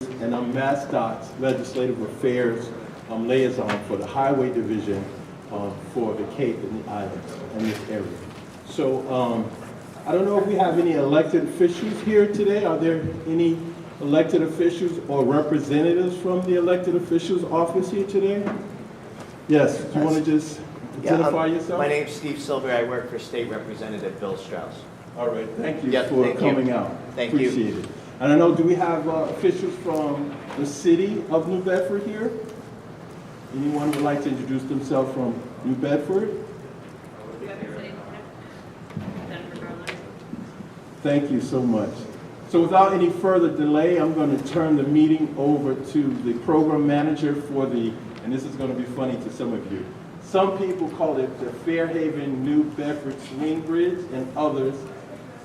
and I'm MassDOT's Legislative Affairs liaison for the Highway Division for the Cape and the Islands in this area. So I don't know if we have any elected officials here today. Are there any elected officials or representatives from the elected officials office here today? Yes, do you want to just identify yourself? My name's Steve Silver. I work for State Representative Bill Strauss. All right, thank you for coming out. Thank you. Appreciate it. And I know, do we have officials from the city of New Bedford here? Anyone would like to introduce themselves from New Bedford? Thank you so much. So without any further delay, I'm going to turn the meeting over to the program manager for the, and this is going to be funny to some of you. Some people call it the Fairhaven New Bedford Swing Bridge, and others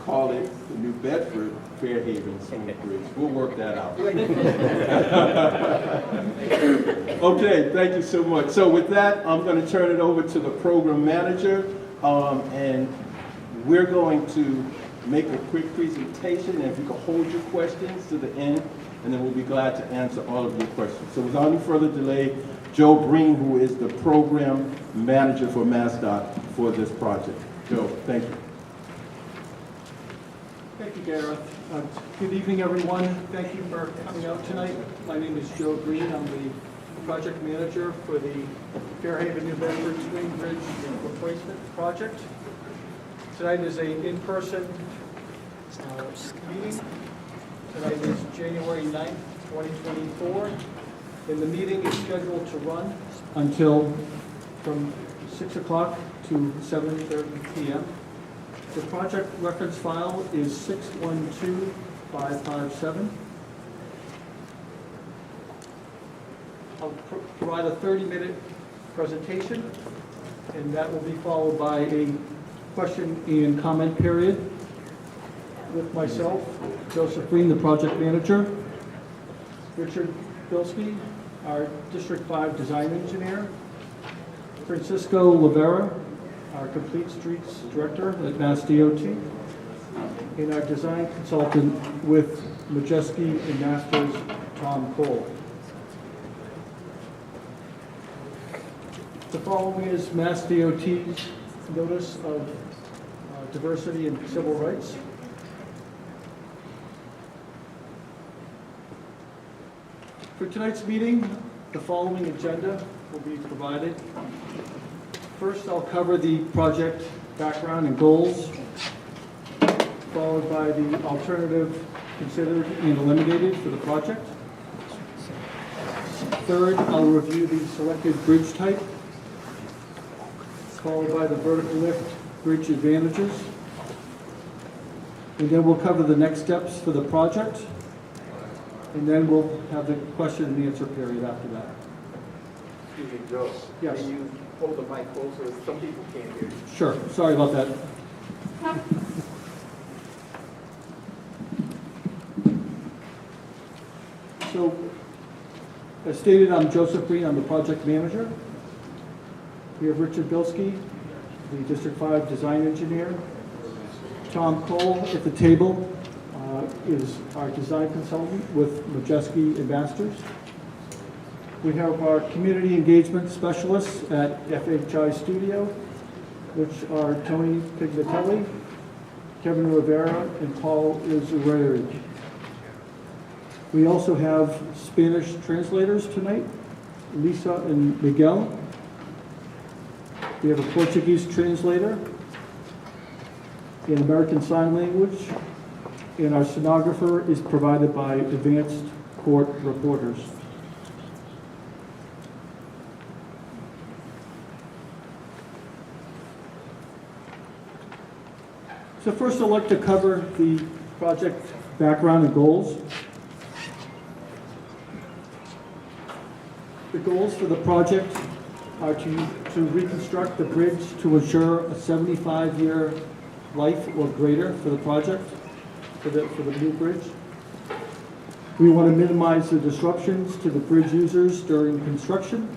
call it the New Bedford Fairhaven Swing Bridge. We'll work that out. Okay, thank you so much. So with that, I'm going to turn it over to the program manager, and we're going to make a quick presentation, and if you can hold your questions to the end, and then we'll be glad to answer all of your questions. So without any further delay, Joe Breen, who is the program manager for MassDOT for this project. Joe, thank you. Thank you, Gareth. Good evening, everyone. Thank you for coming out tonight. My name is Joe Green. I'm the project manager for the Fairhaven New Bedford Swing Bridge Replacement Project. Tonight is an in-person meeting. Tonight is January 9th, 2024. And the meeting is scheduled to run until from 6 o'clock to 7:30 p.m. The project reference file is 612557. I'll provide a 30-minute presentation, and that will be followed by a question and comment period with myself, Joseph Green, the project manager, Richard Bilski, our District 5 design engineer, Francisco Rivera, our Complete Streets Director at MassDOT, and our design consultant with Majeski and Masters, Tom Cole. The following is MassDOT's notice of diversity and civil rights. For tonight's meeting, the following agenda will be provided. First, I'll cover the project background and goals, followed by the alternative considered and eliminated for the project. Third, I'll review the selected bridge type, followed by the vertical lift bridge advantages. And then we'll cover the next steps for the project. And then we'll have the question and answer period after that. Excuse me, Joe. Yes. Can you hold the mic closer? Some people can't hear you. Sure, sorry about that. So, as stated, I'm Joseph Green, I'm the project manager. We have Richard Bilski, the District 5 design engineer. Tom Cole at the table is our design consultant with Majeski and Masters. We have our community engagement specialists at FHI Studio, which are Tony Pignatelli, Kevin Rivera, and Paul Izureri. We also have Spanish translators tonight, Lisa and Miguel. We have a Portuguese translator, in American Sign Language, and our stenographer is provided by Advanced Court Reporters. So first I'd like to cover the project background and goals. The goals for the project are to reconstruct the bridge to ensure a 75-year life or greater for the project, for the new bridge. We want to minimize the disruptions to the bridge users during construction.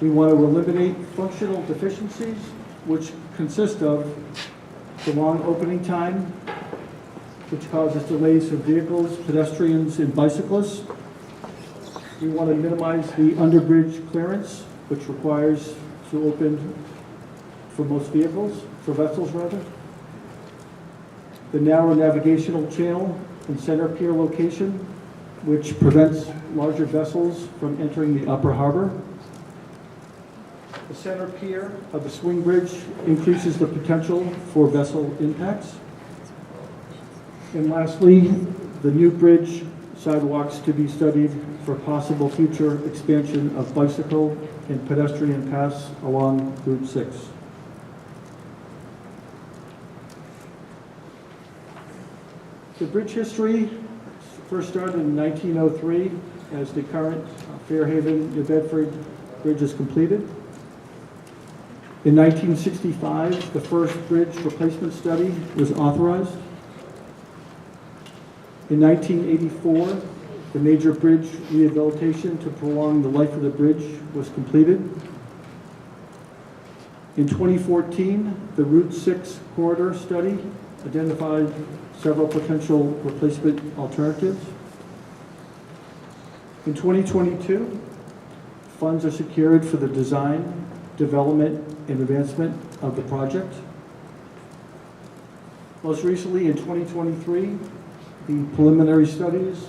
We want to eliminate functional deficiencies, which consist of the long opening time, which causes delays for vehicles, pedestrians, and bicyclists. We want to minimize the underbridge clearance, which requires to open for most vehicles, for vessels rather. The narrow navigational channel and center pier location, which prevents larger vessels from entering the upper harbor. The center pier of the swing bridge increases the potential for vessel impacts. And lastly, the new bridge sidewalks to be studied for possible future expansion of bicycle and pedestrian paths along Route 6. The bridge history first started in 1903 as the current Fairhaven, New Bedford bridge is completed. In 1965, the first bridge replacement study was authorized. In 1984, the major bridge rehabilitation to prolong the life of the bridge was completed. In 2014, the Route 6 corridor study identified several potential replacement alternatives. In 2022, funds are secured for the design, development, and advancement of the project. Most recently, in 2023, the preliminary studies,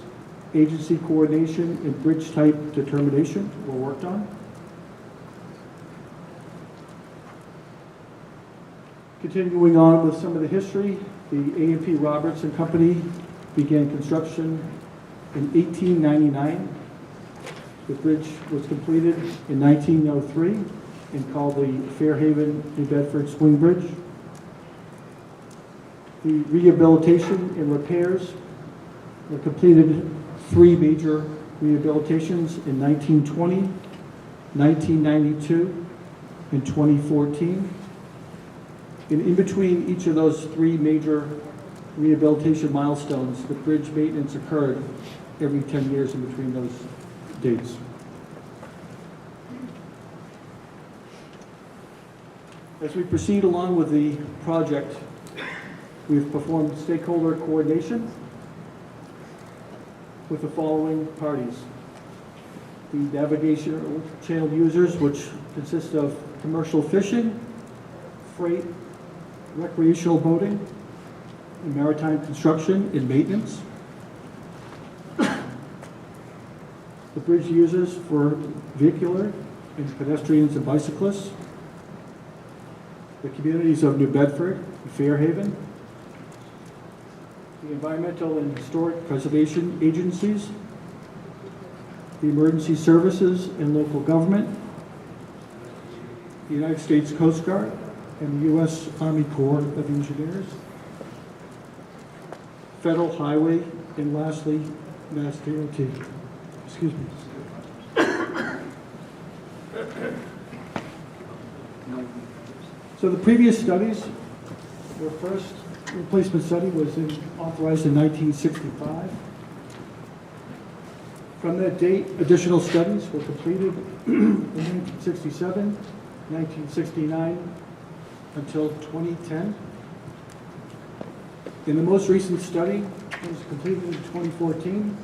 agency coordination, and bridge type determination were worked on. Continuing on with some of the history, the A&P Roberts and Company began construction in 1899. The bridge was completed in 1903 and called the Fairhaven, New Bedford Swing Bridge. The rehabilitation and repairs were completed 3 major rehabilitations in 1920, 1992, and 2014. And in between each of those 3 major rehabilitation milestones, the bridge maintenance occurred every 10 years in between those dates. As we proceed along with the project, we've performed stakeholder coordination with the following parties. The navigational channel users, which consist of commercial fishing, freight, recreational boating, and maritime construction and maintenance. The bridge users for vehicular and pedestrians and bicyclists. The communities of New Bedford and Fairhaven. The environmental and historic preservation agencies. The emergency services and local government. The United States Coast Guard and the U.S. Army Corps of Engineers. Federal Highway, and lastly, Mass DOT. Excuse me. So the previous studies, the first replacement study was authorized in 1965. From that date, additional studies were completed in 1967, 1969, until 2010. And the most recent study was completed in 2014,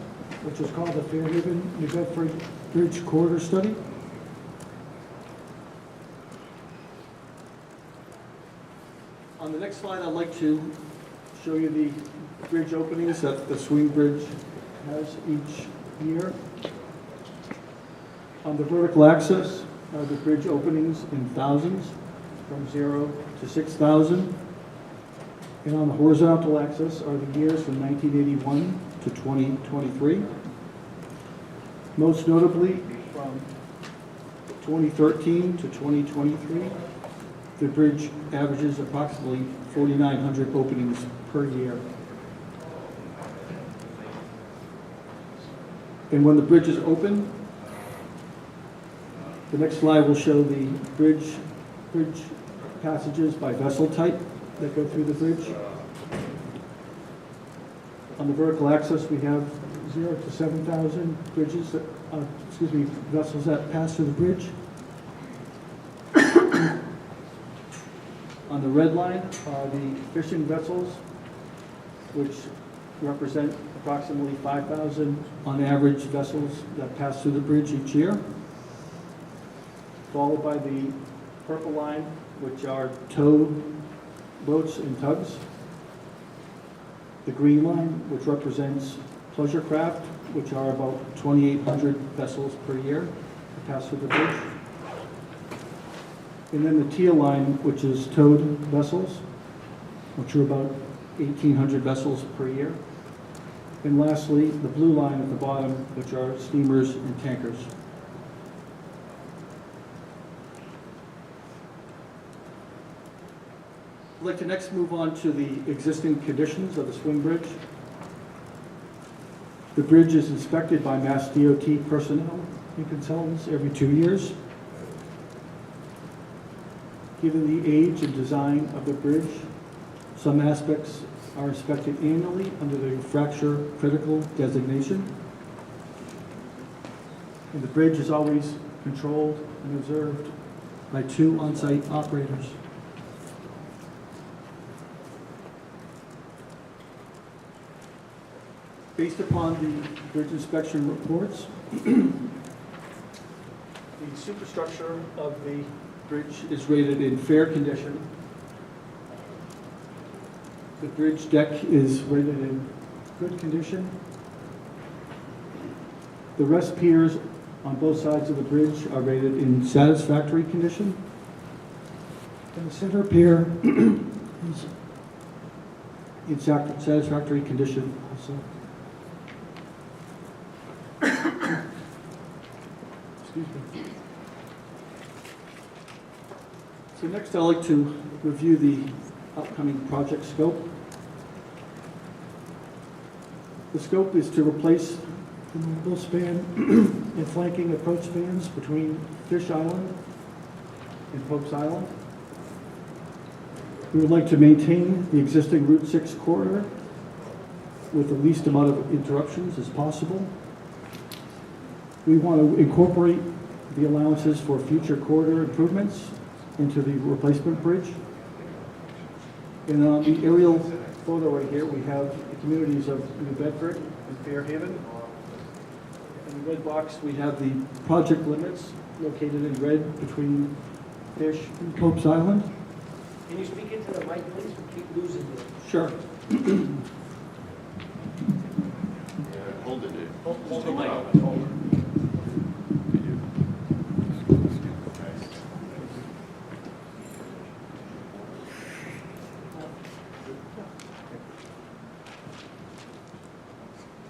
which was called the Fairhaven, New Bedford Bridge Corridor Study. On the next slide, I'd like to show you the bridge openings that the swing bridge has each year. On the vertical axis are the bridge openings in thousands, from 0 to 6,000. And on the horizontal axis are the years from 1981 to 2023. Most notably, from 2013 to 2023, the bridge averages approximately 4,900 openings per year. And when the bridge is open, the next slide will show the bridge passages by vessel type that go through the bridge. On the vertical axis, we have 0 to 7,000 vessels that pass through the bridge. On the red line are the fishing vessels, which represent approximately 5,000 on average vessels that pass through the bridge each year, followed by the purple line, which are tow boats and tugs. The green line, which represents pleasure craft, which are about 2,800 vessels per year that pass through the bridge. And then the teal line, which is towed vessels, which are about 1,800 vessels per year. And lastly, the blue line at the bottom, which are steamers and tankers. I'd like to next move on to the existing conditions of the swing bridge. The bridge is inspected by Mass DOT personnel and consultants every 2 years. Given the age and design of the bridge, some aspects are inspected annually under the fracture critical designation. And the bridge is always controlled and observed by 2 on-site operators. Based upon the bridge inspection reports, the superstructure of the bridge is rated in fair condition. The bridge deck is rated in good condition. The rest piers on both sides of the bridge are rated in satisfactory condition. And the center pier is in satisfactory condition also. Excuse me. So next I'd like to review the upcoming project scope. The scope is to replace the movable span and flanking approach spans between Fish Island and Pope's Island. We would like to maintain the existing Route 6 corridor with the least amount of interruptions as possible. We want to incorporate the allowances for future corridor improvements into the replacement bridge. And on the aerial photo right here, we have the communities of New Bedford and Fairhaven. In the red box, we have the project limits located in red between Fish and Pope's Island. Can you speak into the mic, please? We keep losing you. Sure. Hold it. Hold the mic.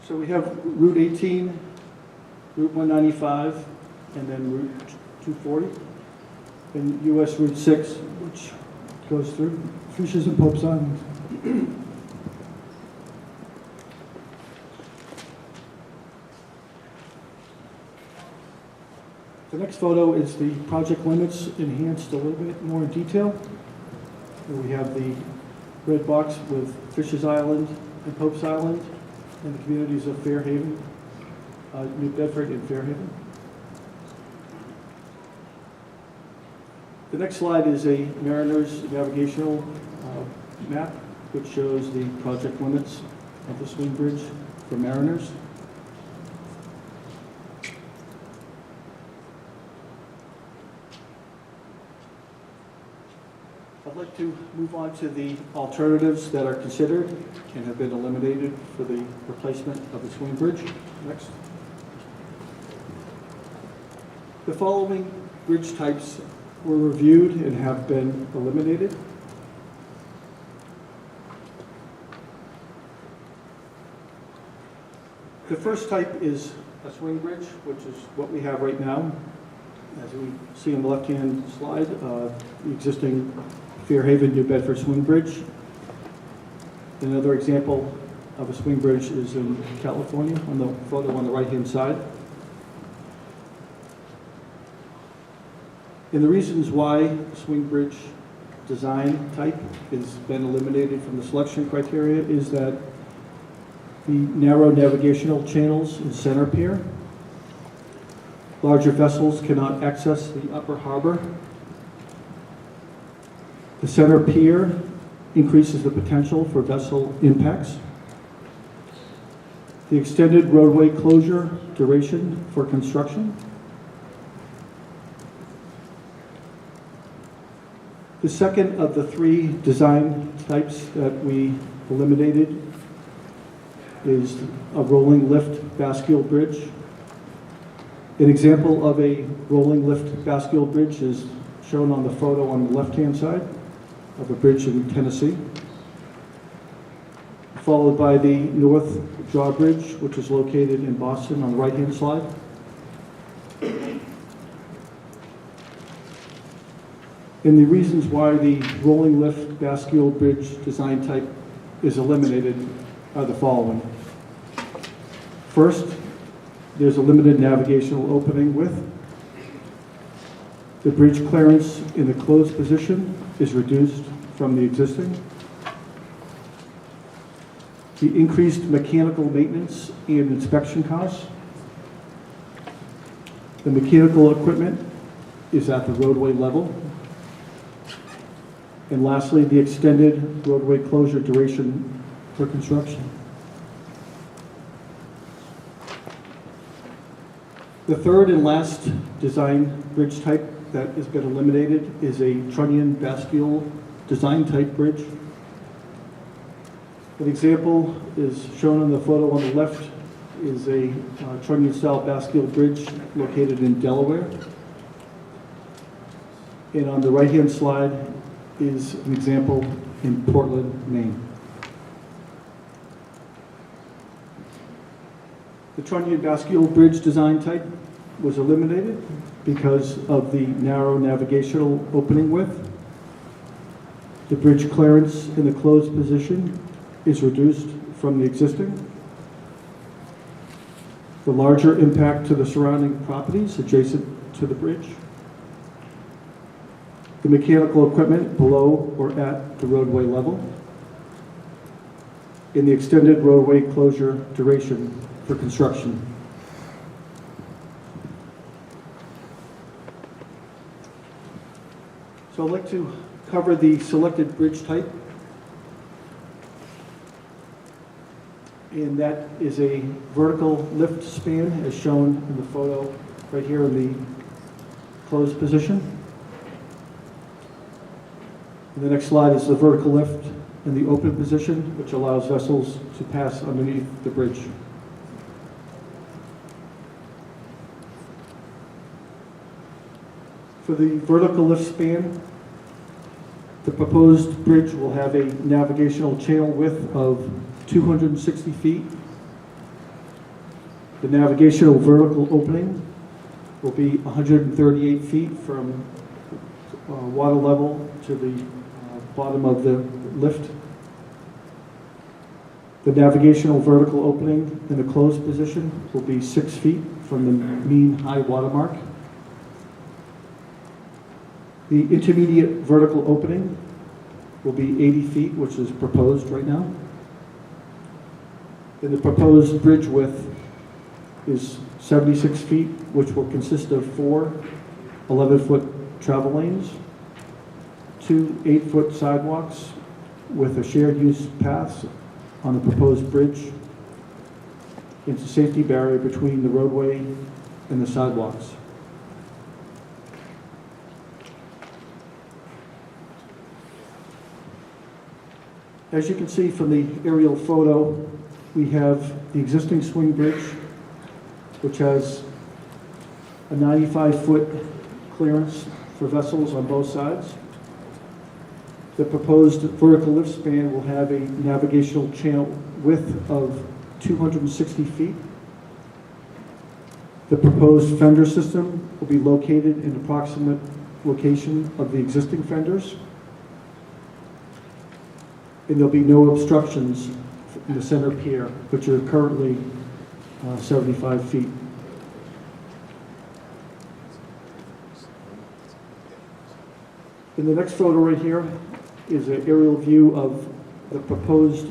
So we have Route 18, Route 195, and then Route 240, and US Route 6, which goes through Fishes and Pope's Island. The next photo is the project limits enhanced a little bit more in detail. Here we have the red box with Fishes Island and Pope's Island, and the communities of Fairhaven, New Bedford and Fairhaven. The next slide is a Mariner's navigational map, which shows the project limits of the swing bridge for Mariners. I'd like to move on to the alternatives that are considered and have been eliminated for the replacement of the swing bridge. Next. The following bridge types were reviewed and have been eliminated. The first type is a swing bridge, which is what we have right now. As we see on the left-hand slide, the existing Fairhaven, New Bedford swing bridge. Another example of a swing bridge is in California, on the photo on the right-hand side. And the reasons why swing bridge design type has been eliminated from the selection criteria is that the narrow navigational channels in center pier. Larger vessels cannot access the upper harbor. The center pier increases the potential for vessel impacts. The extended roadway closure duration for construction. The second of the three design types that we eliminated is a rolling lift bascule bridge. An example of a rolling lift bascule bridge is shown on the photo on the left-hand side of a bridge in Tennessee, followed by the North Drawbridge, which is located in Boston on the right-hand side. And the reasons why the rolling lift bascule bridge design type is eliminated are the following. First, there's a limited navigational opening width. The bridge clearance in the closed position is reduced from the existing. The increased mechanical maintenance and inspection costs. The mechanical equipment is at the roadway level. And lastly, the extended roadway closure duration for construction. The third and last design bridge type that has been eliminated is a trunnion bascule design type bridge. An example is shown on the photo on the left is a trunnion style bascule bridge located in Delaware. And on the right hand slide is an example in Portland, Maine. The trunnion bascule bridge design type was eliminated because of the narrow navigational opening width. The bridge clearance in the closed position is reduced from the existing. The larger impact to the surrounding properties adjacent to the bridge. The mechanical equipment below or at the roadway level. In the extended roadway closure duration for construction. So I'd like to cover the selected bridge type. And that is a vertical lift span as shown in the photo right here in the closed position. And the next slide is the vertical lift in the open position, which allows vessels to pass underneath the bridge. For the vertical lift span, the proposed bridge will have a navigational channel width of 260 feet. The navigational vertical opening will be 138 feet from water level to the bottom of the lift. The navigational vertical opening in the closed position will be 6 feet from the mean high water mark. The intermediate vertical opening will be 80 feet, which is proposed right now. And the proposed bridge width is 76 feet, which will consist of 4 11-foot travel lanes, 2 8-foot sidewalks with a shared use path on the proposed bridge. It's a safety barrier between the roadway and the sidewalks. As you can see from the aerial photo, we have the existing swing bridge, which has a 95-foot clearance for vessels on both sides. The proposed vertical lift span will have a navigational channel width of 260 feet. The proposed fender system will be located in approximate location of the existing fenders. And there'll be no obstructions in the center pier, which are currently 75 feet. In the next photo right here is an aerial view of the proposed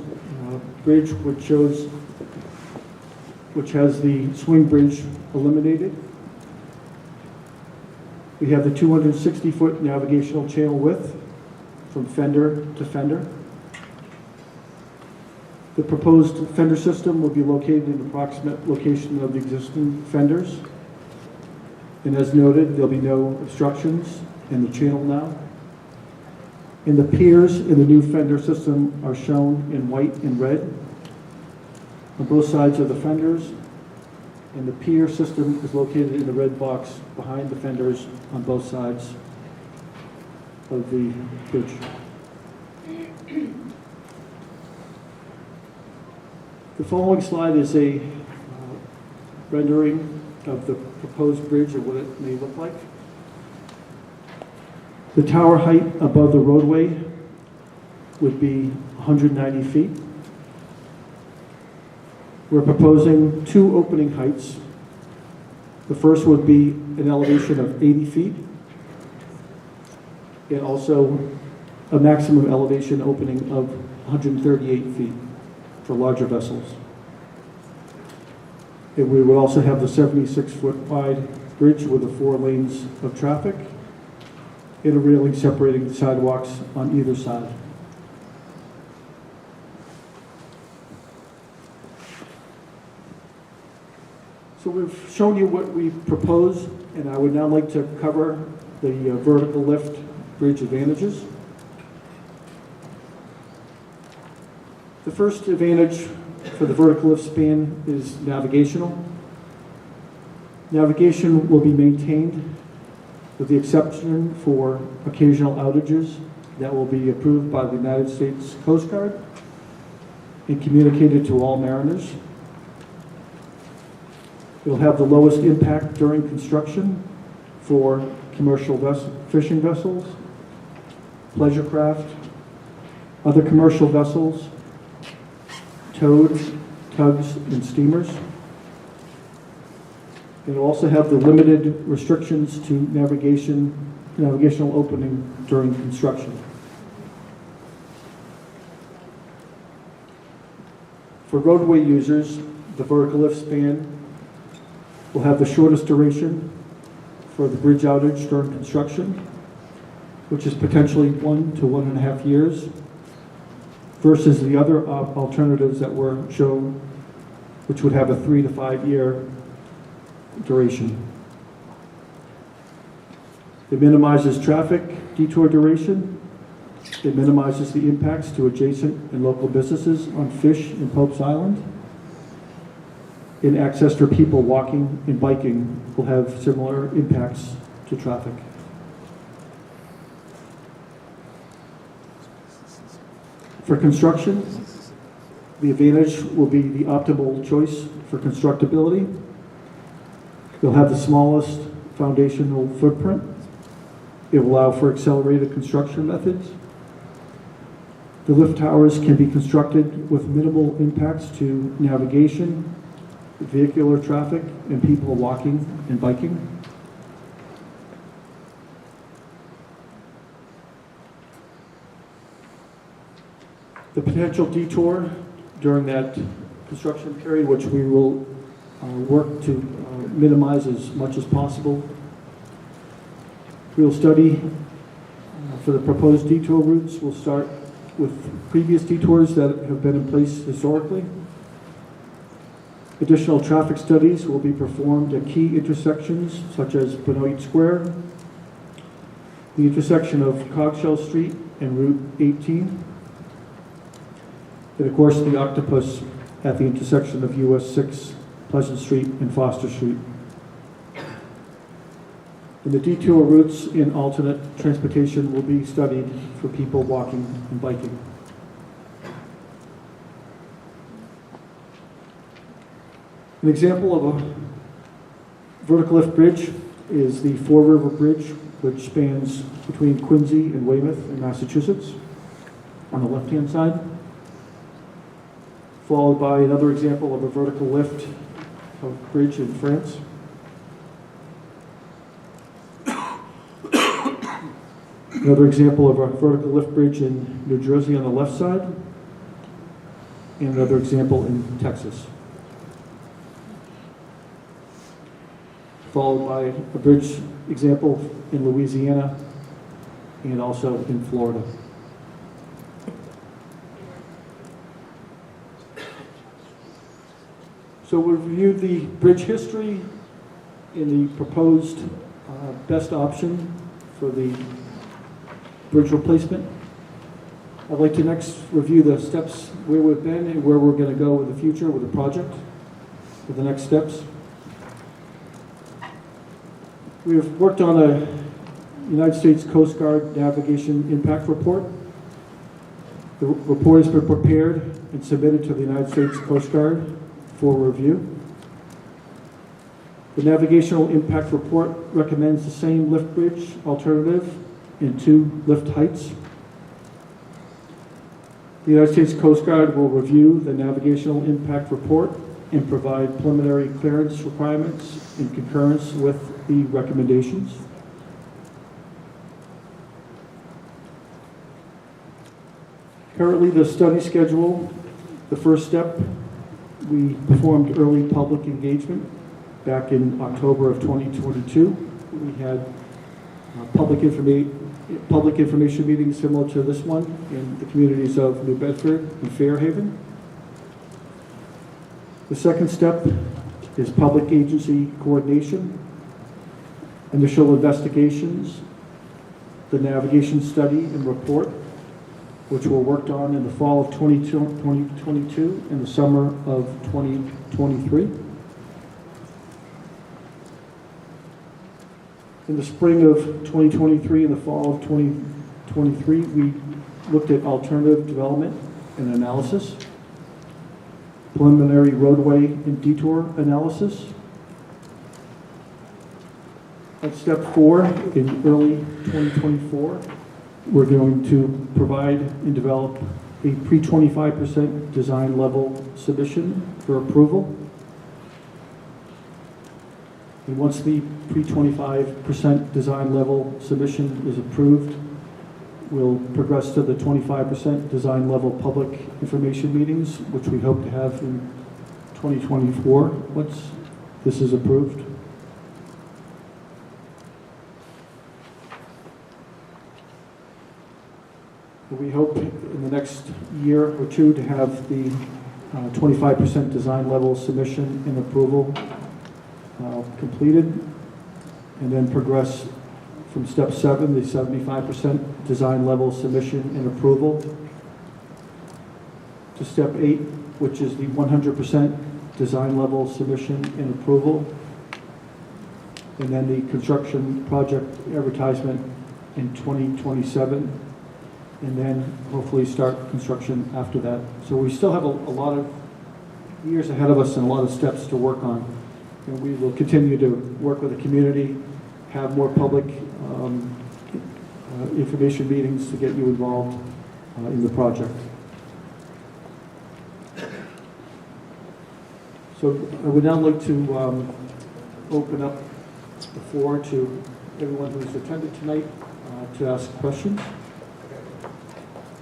bridge, which has the swing bridge eliminated. We have the 260-foot navigational channel width from fender to fender. The proposed fender system will be located in the approximate location of the existing fenders. And as noted, there'll be no obstructions in the channel now. And the piers in the new fender system are shown in white and red on both sides of the fenders. And the pier system is located in the red box behind the fenders on both sides of the bridge. The following slide is a rendering of the proposed bridge and what it may look like. The tower height above the roadway would be 190 feet. We're proposing two opening heights. The first would be an elevation of 80 feet and also a maximum elevation opening of 138 feet for larger vessels. And we would also have the 76-foot wide bridge with the 4 lanes of traffic and a railing separating the sidewalks on either side. So we've shown you what we propose, and I would now like to cover the vertical lift bridge advantages. The first advantage for the vertical lift span is navigational. Navigation will be maintained with the exception for occasional outages that will be approved by the United States Coast Guard and communicated to all mariners. It will have the lowest impact during construction for commercial fishing vessels, pleasure craft, other commercial vessels, tows, tugs, and steamers. It will also have the limited restrictions to navigational opening during construction. For roadway users, the vertical lift span will have the shortest duration for the bridge outage during construction, which is potentially 1 to 1.5 years, versus the other alternatives that were shown, which would have a 3 to 5 year duration. It minimizes traffic detour duration. It minimizes the impacts to adjacent and local businesses on Fish and Pope's Island. And access for people walking and biking will have similar impacts to traffic. For construction, the advantage will be the optimal choice for constructability. They'll have the smallest foundational footprint. It will allow for accelerated construction methods. The lift towers can be constructed with minimal impacts to navigation, vehicular traffic, and people walking and biking. The potential detour during that construction period, which we will work to minimize as much as possible. We'll study for the proposed detour routes. We'll start with previous detours that have been in place historically. Additional traffic studies will be performed at key intersections such as Benoit Square, the intersection of Cogshell Street and Route 18, and of course the octopus at the intersection of US 6, Pleasant Street, and Foster Street. And the detour routes in alternate transportation will be studied for people walking and biking. An example of a vertical lift bridge is the Four River Bridge, which spans between Quincy and Weymouth in Massachusetts on the left-hand side, followed by another example of a vertical lift of bridge in France. Another example of a vertical lift bridge in New Jersey on the left side, and another example in Texas. Followed by a bridge example in Louisiana and also in Florida. So we've reviewed the bridge history and the proposed best option for the bridge replacement. I'd like to next review the steps where we've been and where we're going to go in the future with the project, for the next steps. We have worked on a United States Coast Guard Navigation Impact Report. The report has been prepared and submitted to the United States Coast Guard for review. The Navigational Impact Report recommends the same lift bridge alternative in 2 lift heights. The United States Coast Guard will review the Navigational Impact Report and provide preliminary clearance requirements in concurrence with the recommendations. Currently, the study schedule, the first step, we performed early public engagement back in October of 2022. We had public information meetings similar to this one in the communities of New Bedford and Fairhaven. The second step is public agency coordination, initial investigations, the navigation study and report, which were worked on in the fall of 2022 and the summer of 2023. In the spring of 2023 and the fall of 2023, we looked at alternative development and analysis, preliminary roadway and detour analysis. At step 4, in early 2024, we're going to provide and develop a pre-25% design level submission for approval. And once the pre-25% design level submission is approved, we'll progress to the 25% design level public information meetings, which we hope to have in 2024 once this is approved. We hope in the next year or two to have the 25% design level submission and approval completed, and then progress from step 7, the 75% design level submission and approval, to step 8, which is the 100% design level submission and approval, and then the construction project advertisement in 2027, and then hopefully start construction after that. So we still have a lot of years ahead of us and a lot of steps to work on. And we will continue to work with the community, have more public information meetings to get you involved in the project. So I would now like to open up the floor to everyone who's attended tonight to ask questions.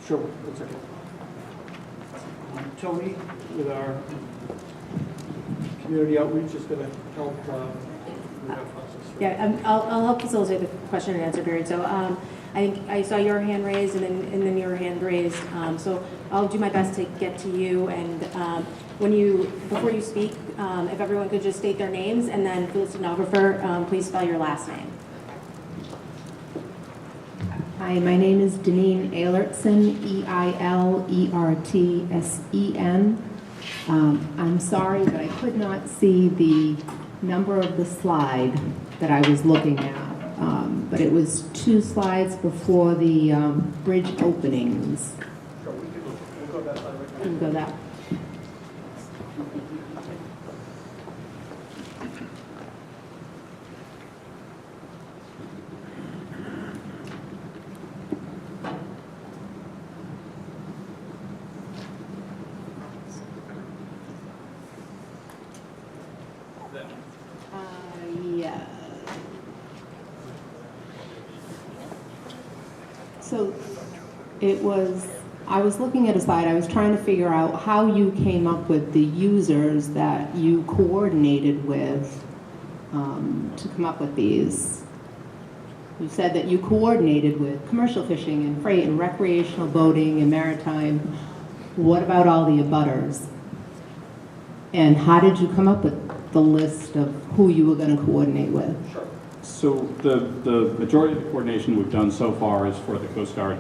Sure, 1 second. Tony, with our community outreach, is going to help with that process. Yeah, I'll help facilitate the question and answer period. So I think I saw your hand raised and then your hand raised. So I'll do my best to get to you. And before you speak, if everyone could just state their names, and then for the stenographer, please spell your last name. Hi, my name is Deneen Eilertsen, Eilertsen. I'm sorry, but I could not see the number of the slide that I was looking at, but it was 2 slides before the bridge openings. Sure, we'll go that slide right now. Can we go that? Yeah. So I was looking at a slide, I was trying to figure out how you came up with the users that you coordinated with to come up with these. You said that you coordinated with commercial fishing and freight and recreational boating and maritime. What about all the abutters? And how did you come up with the list of who you were going to coordinate with? So the majority of the coordination we've done so far is for the Coast Guard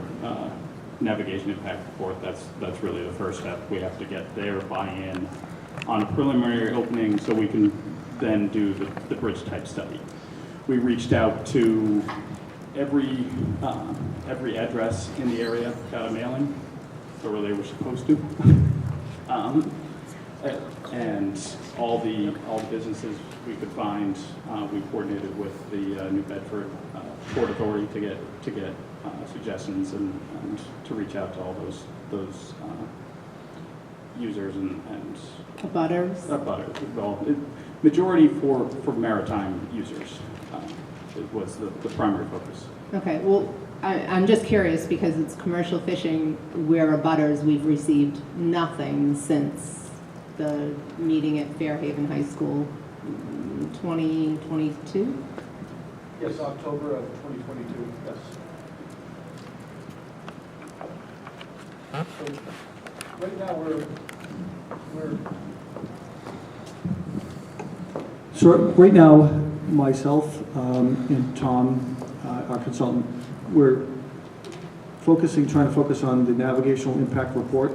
navigation impact report. That's really the first step. We have to get their buy-in on a preliminary opening so we can then do the bridge type study. We reached out to every address in the area, got a mailing, or they were supposed to. And all the businesses we could find, we coordinated with the New Bedford Port Authority to get suggestions and to reach out to all those users and Butters? butters. Well, majority for maritime users it was the primary focus. Okay, well, I'm just curious because it's commercial fishing. We're a butters. We've received nothing since the meeting at Fairhaven High School 2022. Yes, October of 2022, yes. So right now So right now, myself and Tom, our consultant, we're trying to focus on the navigational impact report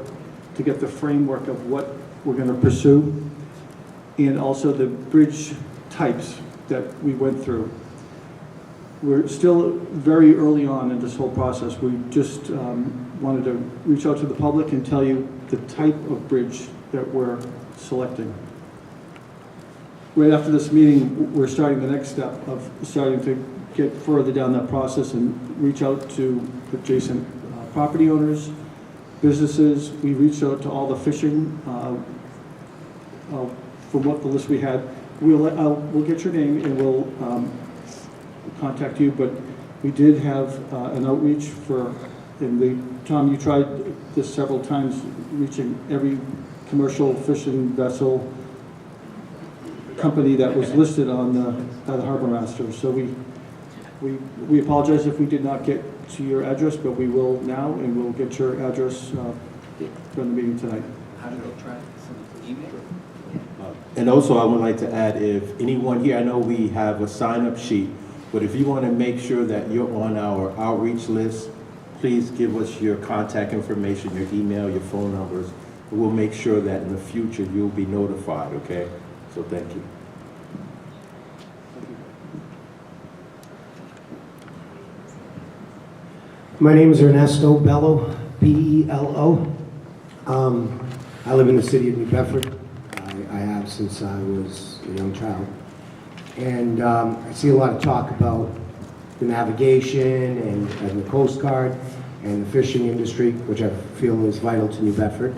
to get the framework of what we're going to pursue, and also the bridge types that we went through. We're still very early on in this whole process. We just wanted to reach out to the public and tell you the type of bridge that we're selecting. Right after this meeting, we're starting the next step of starting to get further down that process and reach out to adjacent property owners, businesses. We reached out to all the fishing from what the list we had. We'll get your name and we'll contact you, but we did have an outreach Tom, you tried this several times, reaching every commercial fishing vessel company that was listed by the harbor master. So we apologize if we did not get to your address, but we will now, and we'll get your address during the meeting tonight. How do they track? Send email? And also, I would like to add, if anyone here, I know we have a sign-up sheet, but if you want to make sure that you're on our outreach list, please give us your contact information, your email, your phone numbers. We'll make sure that in the future you'll be notified, okay? So thank you. My name is Ernesto Bello, B-E-L-O. I live in the city of New Bedford. I have since I was a young child. And I see a lot of talk about the navigation and the Coast Guard and the fishing industry, which I feel is vital to New Bedford.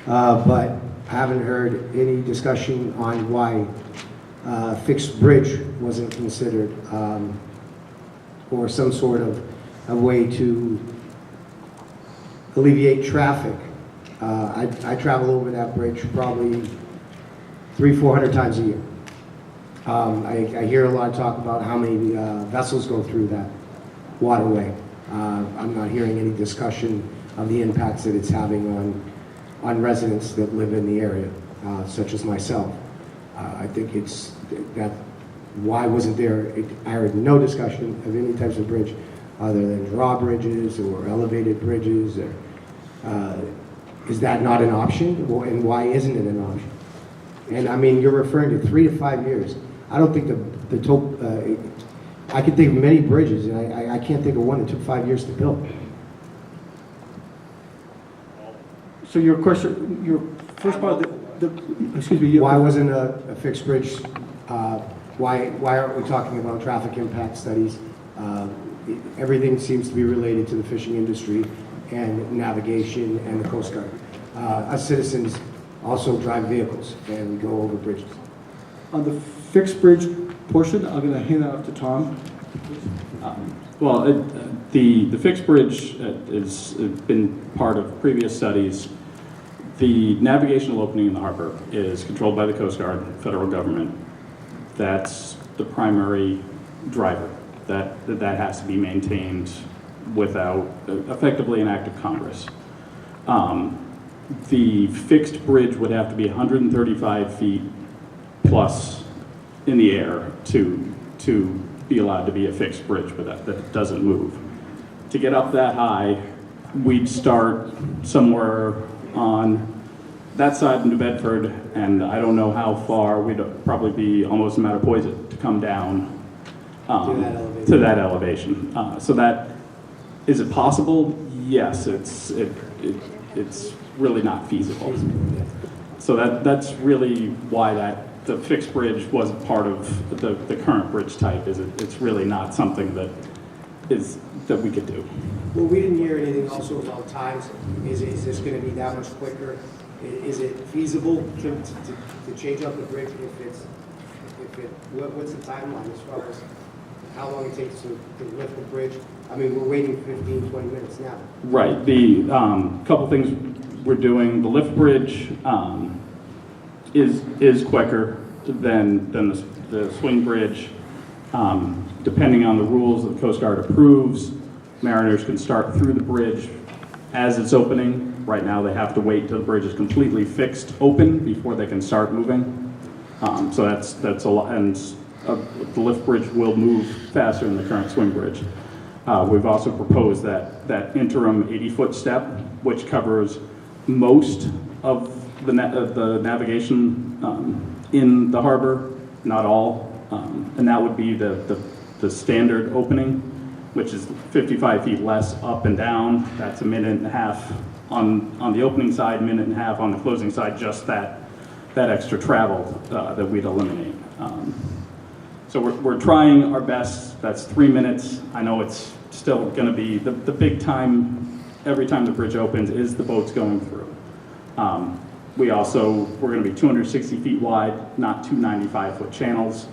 But I haven't heard any discussion on why fixed bridge wasn't considered, or some sort of a way to alleviate traffic. I travel over that bridge probably 300-400 times a year. I hear a lot of talk about how many vessels go through that waterway. I'm not hearing any discussion of the impacts that it's having on residents that live in the area, such as myself. I think it's that, why wasn't there, I heard no discussion of any types of bridge other than drawbridges or elevated bridges, or is that not an option? And why isn't it an option? And I mean, you're referring to 3 to 5 years. I don't think I can think of many bridges, and I can't think of one that took 5 years to build. So your question, your first part of excuse me. Why wasn't a fixed bridge, why aren't we talking about traffic impact studies? Everything seems to be related to the fishing industry and navigation and the Coast Guard. Us citizens also drive vehicles and we go over bridges. On the fixed bridge portion, I'm going to hand that off to Tom. The fixed bridge has been part of previous studies. The navigational opening in the harbor is controlled by the Coast Guard, federal government. That's the primary driver. That has to be maintained without effectively an act of Congress. The fixed bridge would have to be 135 feet plus in the air to be allowed to be a fixed bridge, but that doesn't move. To get up that high, we'd start somewhere on that side of New Bedford, and I don't know how far. We'd probably be almost a Mattapoisett to come down to that elevation. So that, is it possible? Yes, it's really not feasible. So that's really why the fixed bridge wasn't part of the current bridge type. It's really not something that we could do. Well, we didn't hear anything also about times. Is this going to be that much quicker? Is it feasible to change up the bridge what's the timeline as far as how long it takes to lift the bridge? I mean, we're waiting 15, 20 minutes now. Right. The couple things we're doing, the lift bridge is quicker than the swing bridge. Depending on the rules that the Coast Guard approves, mariners can start through the bridge as it's opening. Right now, they have to wait till the bridge is completely fixed open before they can start moving. So that's a lot, and the lift bridge will move faster than the current swing bridge. We've also proposed that interim 80-foot step, which covers most of the navigation in the harbor, not all, and that would be the standard opening, which is 55 feet less up and down. That's a minute and a half on the opening side, minute and a half on the closing side, just that extra travel that we'd eliminate. So we're trying our best. That's 3 minutes. I know it's still going to be the big time. Every time the bridge opens is the boats going through. We're going to be 260 feet wide, not 295-foot channels.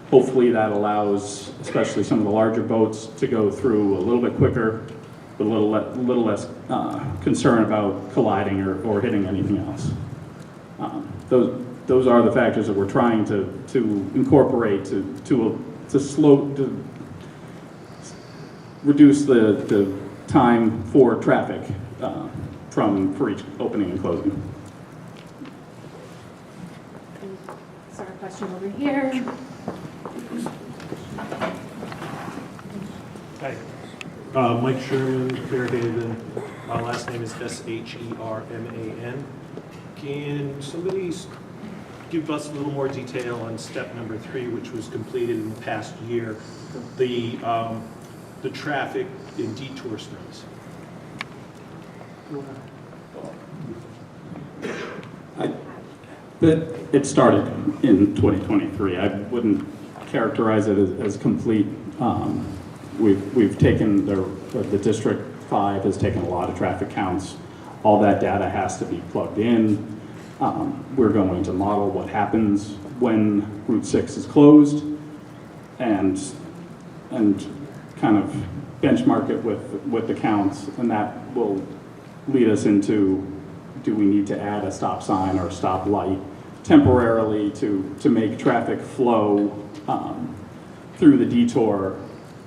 Hopefully that allows, especially some of the larger boats, to go through a little bit quicker, with a little less concern about colliding or hitting anything else. Those are the factors that we're trying to incorporate to reduce the time for traffic for each opening and closing. Sorry, question over here. Hi, Mike Sherman, Fairhaven. My last name is Sherman. Can somebody give us a little more detail on step number 3, which was completed in the past year, the traffic in detour studies? It started in 2023. I wouldn't characterize it as complete. We've taken the District 5 has taken a lot of traffic counts. All that data has to be plugged in. We're going to model what happens when Route 6 is closed and kind of benchmark it with the counts, and that will lead us into, do we need to add a stop sign or a stop light temporarily to make traffic flow through the detour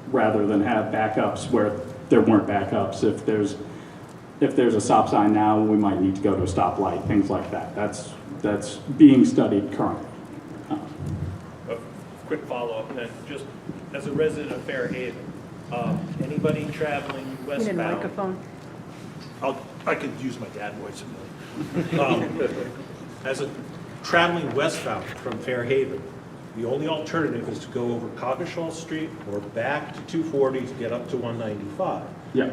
rather than have backups where there weren't backups. If there's a stop sign now, we might need to go to a stop light, things like that. That's being studied currently. A quick follow-up then, just as a resident of Fairhaven, anybody traveling westbound? You need a microphone. I could use my dad voice. As a traveling westbound from Fairhaven, the only alternative is to go over Coggeshall Street or back to 240 to get up to 195. Yeah.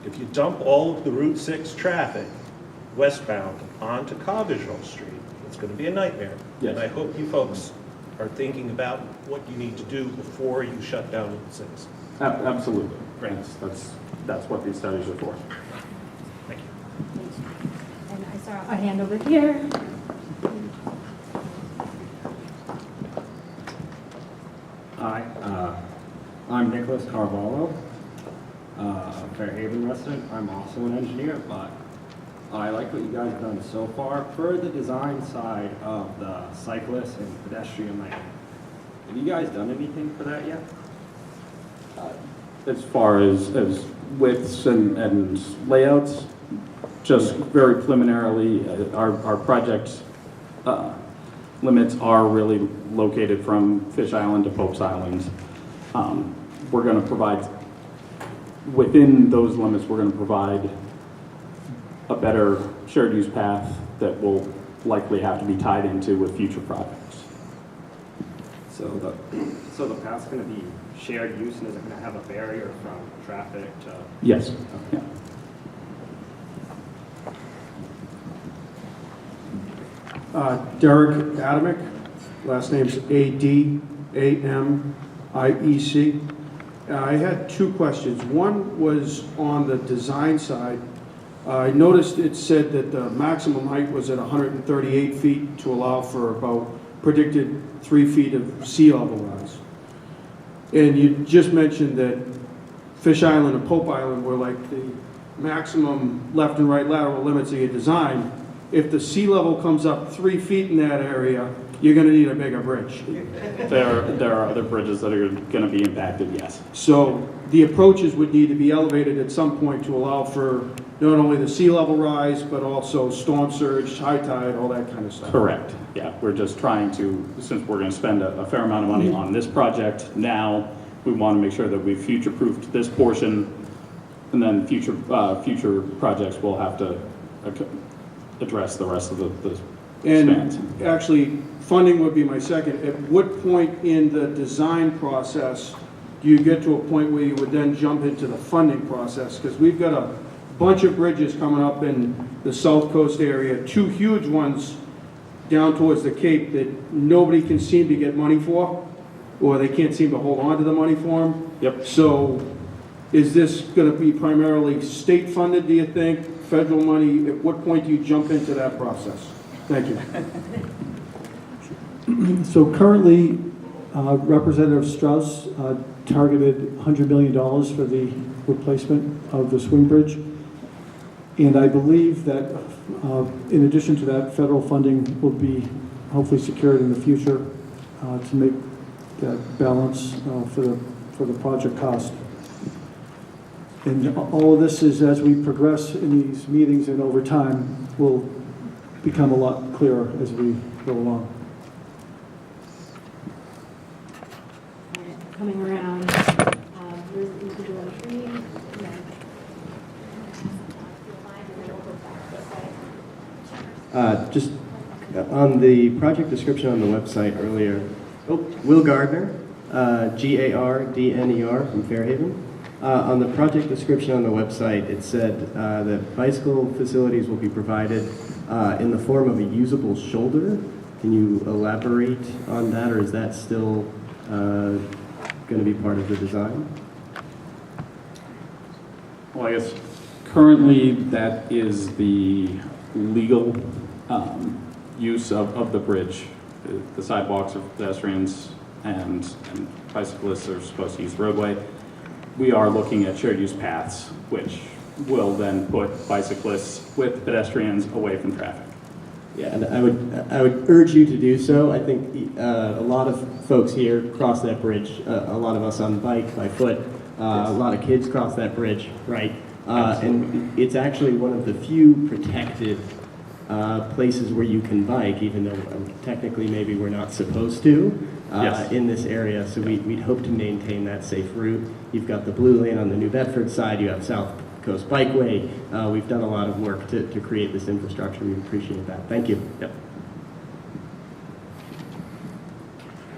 If you dump all of the Route 6 traffic westbound onto Coggeshall Street, it's going to be a nightmare. Yes. And I hope you folks are thinking about what you need to do before you shut down Route 6. Absolutely. That's what these studies are for. Thank you. And I saw a hand over here. Hi, I'm Nicholas Carvalho, Fairhaven resident. I'm also an engineer, but I like what you guys have done so far. For the design side of the cyclist and pedestrian lane, have you guys done anything for that yet? As far as widths and layouts, just very preliminarily, our project limits are really located from Fish Island to Pope's Island. We're going to provide, within those limits, we're going to provide a better shared use path that will likely have to be tied into with future projects. So the path's going to be shared use, and is it going to have a barrier from traffic to? Yes. Yeah. Derek Adamick, last name's A-D-A-M-I-E-C. I had two questions. One was on the design side. I noticed it said that the maximum height was at 138 feet to allow for about predicted 3 feet of sea level rise. And you just mentioned that Fish Island and Pope Island were like the maximum left and right lateral limits of your design. If the sea level comes up 3 feet in that area, you're going to need a bigger bridge. There are other bridges that are going to be impacted, yes. So the approaches would need to be elevated at some point to allow for not only the sea level rise, but also storm surge, high tide, all that kind of stuff. Correct. Yeah, we're just trying to, since we're going to spend a fair amount of money on this project now, we want to make sure that we've future-proofed this portion, and then future projects will have to address the rest of the spans. And actually, funding would be my second. At what point in the design process do you get to a point where you would then jump into the funding process? Because we've got a bunch of bridges coming up in the South Coast area, two huge ones down towards the Cape that nobody can seem to get money for, or they can't seem to hold on to the money for them. Yep. So is this going to be primarily state funded, do you think? Federal money? At what point do you jump into that process? Thank you. So currently, Representative Strauss targeted $100 million for the replacement of the swing bridge. And I believe that in addition to that, federal funding will be hopefully secured in the future to make that balance for the project cost. And all of this is, as we progress in these meetings and over time, will become a lot clearer as we go along. Coming around, where's the individual tree? Just on the project description on the website earlier, Will Gardner, Gardner from Fairhaven. On the project description on the website, it said that bicycle facilities will be provided in the form of a usable shoulder. Can you elaborate on that, or is that still going to be part of the design? Well, I guess currently that is the legal use of the bridge. The sidewalks are for pedestrians and bicyclists are supposed to use the roadway. We are looking at shared use paths, which will then put bicyclists with pedestrians away from traffic. Yeah, and I would urge you to do so. I think a lot of folks here cross that bridge. A lot of us on bike, by foot. Yes. A lot of kids cross that bridge, right? And it's actually one of the few protected places where you can bike, even though technically maybe we're not supposed to Yes. in this area. So we'd hope to maintain that safe route. You've got the blue lane on the New Bedford side. You have South Coast Bikeway. We've done a lot of work to create this infrastructure. We appreciate that. Thank you. Yep.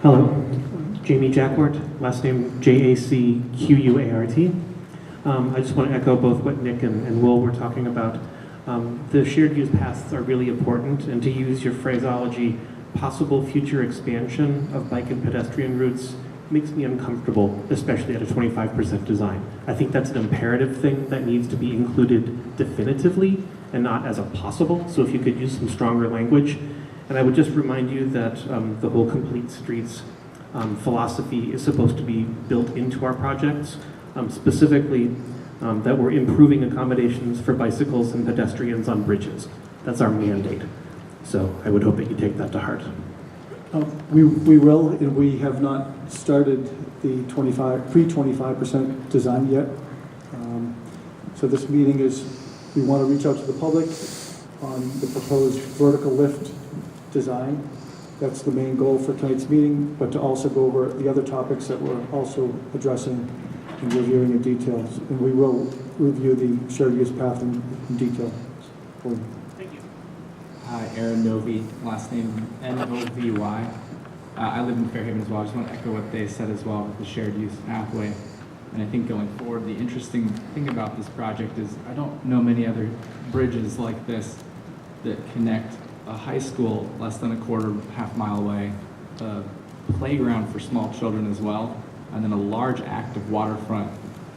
Hello, Jamie Jackwart, last name Jacquart. I just want to echo both what Nick and Will were talking about. The shared use paths are really important, and to use your phraseology, possible future expansion of bike and pedestrian routes makes me uncomfortable, especially at a 25% design. I think that's an imperative thing that needs to be included definitively and not as a possible, so if you could use some stronger language. And I would just remind you that the whole complete streets philosophy is supposed to be built into our projects, specifically that we're improving accommodations for bicycles and pedestrians on bridges. That's our mandate. So I would hope that you take that to heart. We will, and we have not started the pre-25% design yet. So this meeting is, We want to reach out to the public on the proposed vertical lift design. That's the main goal for tonight's meeting, but to also go over the other topics that we're also addressing and reviewing in detail. And we will review the shared use path in detail. Thank you. Hi, Aaron Novy, last name Novy. I live in Fairhaven as well. I just want to echo what they said as well with the shared use pathway. And I think going forward, the interesting thing about this project is I don't know many other bridges like this that connect a high school less than a half mile away, a playground for small children as well, and then a large active waterfront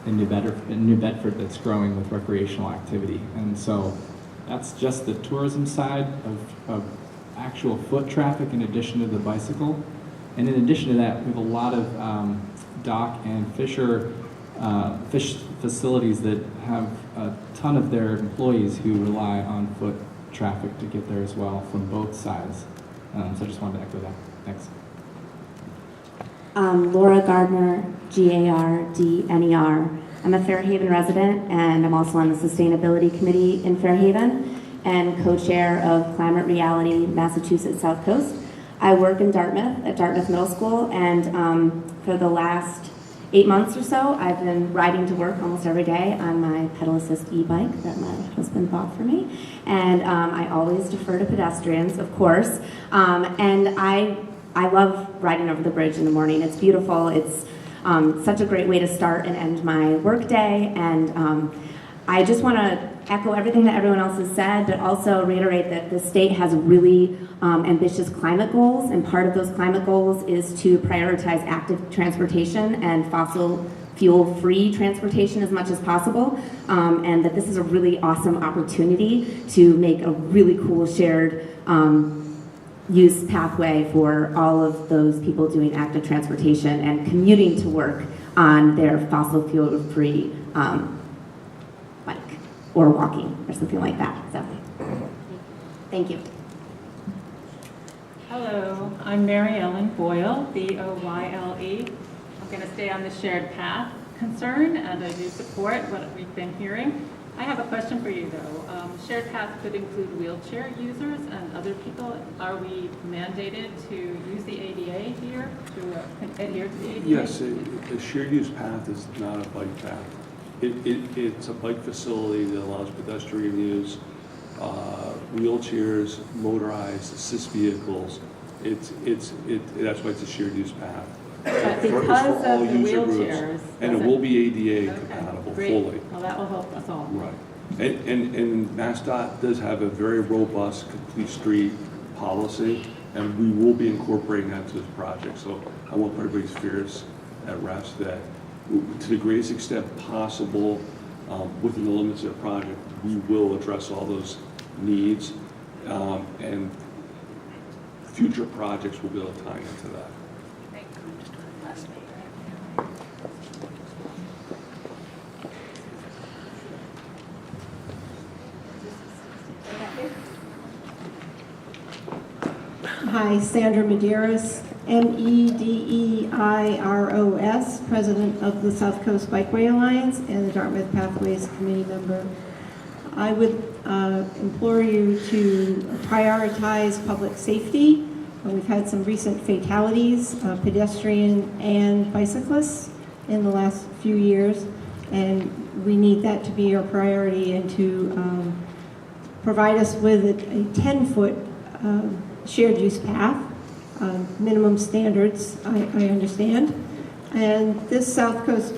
in New Bedford that's growing with recreational activity. And so that's just the tourism side of actual foot traffic in addition to the bicycle. And in addition to that, we have a lot of dock and fish facilities that have a ton of their employees who rely on foot traffic to get there as well from both sides. So I just wanted to echo that. Thanks. Laura Gardner, Gardner. I'm a Fairhaven resident, and I'm also on the Sustainability Committee in Fairhaven and co-chair of Climate Reality Massachusetts South Coast. I work in Dartmouth, at Dartmouth Middle School, and for the last 8 months or so, I've been riding to work almost every day on my pedal assist e-bike that my husband bought for me. And I always defer to pedestrians, of course. And I love riding over the bridge in the morning. It's beautiful. It's such a great way to start and end my work day. And I just want to echo everything that everyone else has said, but also reiterate that the state has really ambitious climate goals, and part of those climate goals is to prioritize active transportation and fossil fuel-free transportation as much as possible, and that this is a really awesome opportunity to make a really cool shared use pathway for all of those people doing active transportation and commuting to work on their fossil fuel-free bike or walking or something like that. So, thank you. Hello, I'm Mary Ellen Boyle, B-O-Y-L-E. I'm going to stay on the shared path concern, and I do support what we've been hearing. I have a question for you, though. Shared path could include wheelchair users and other people. Are we mandated to use the ADA here, to adhere to the ADA? Yes, the shared use path is not a bike path. It's a bike facility that allows pedestrian use, wheelchairs, motorized assist vehicles. That's why it's a shared use path. But because of the wheelchairs, and it will be ADA compatible fully. Well, that will help us all. Right. And MassDOT does have a very robust complete street policy, and we will be incorporating that to this project. So I want everybody's fears at rest that to the greatest extent possible, within the limits of the project, we will address all those needs, and future projects will be able to tie into that. Hi, Sandra Medeiros, Medeiros, President of the South Coast Bikeway Alliance and the Dartmouth Pathways Committee member. I would implore you to prioritize public safety. We've had some recent fatalities, pedestrian and bicyclists, in the last few years, and we need that to be our priority and to provide us with a 10-foot shared use path, minimum standards, I understand. And this South Coast,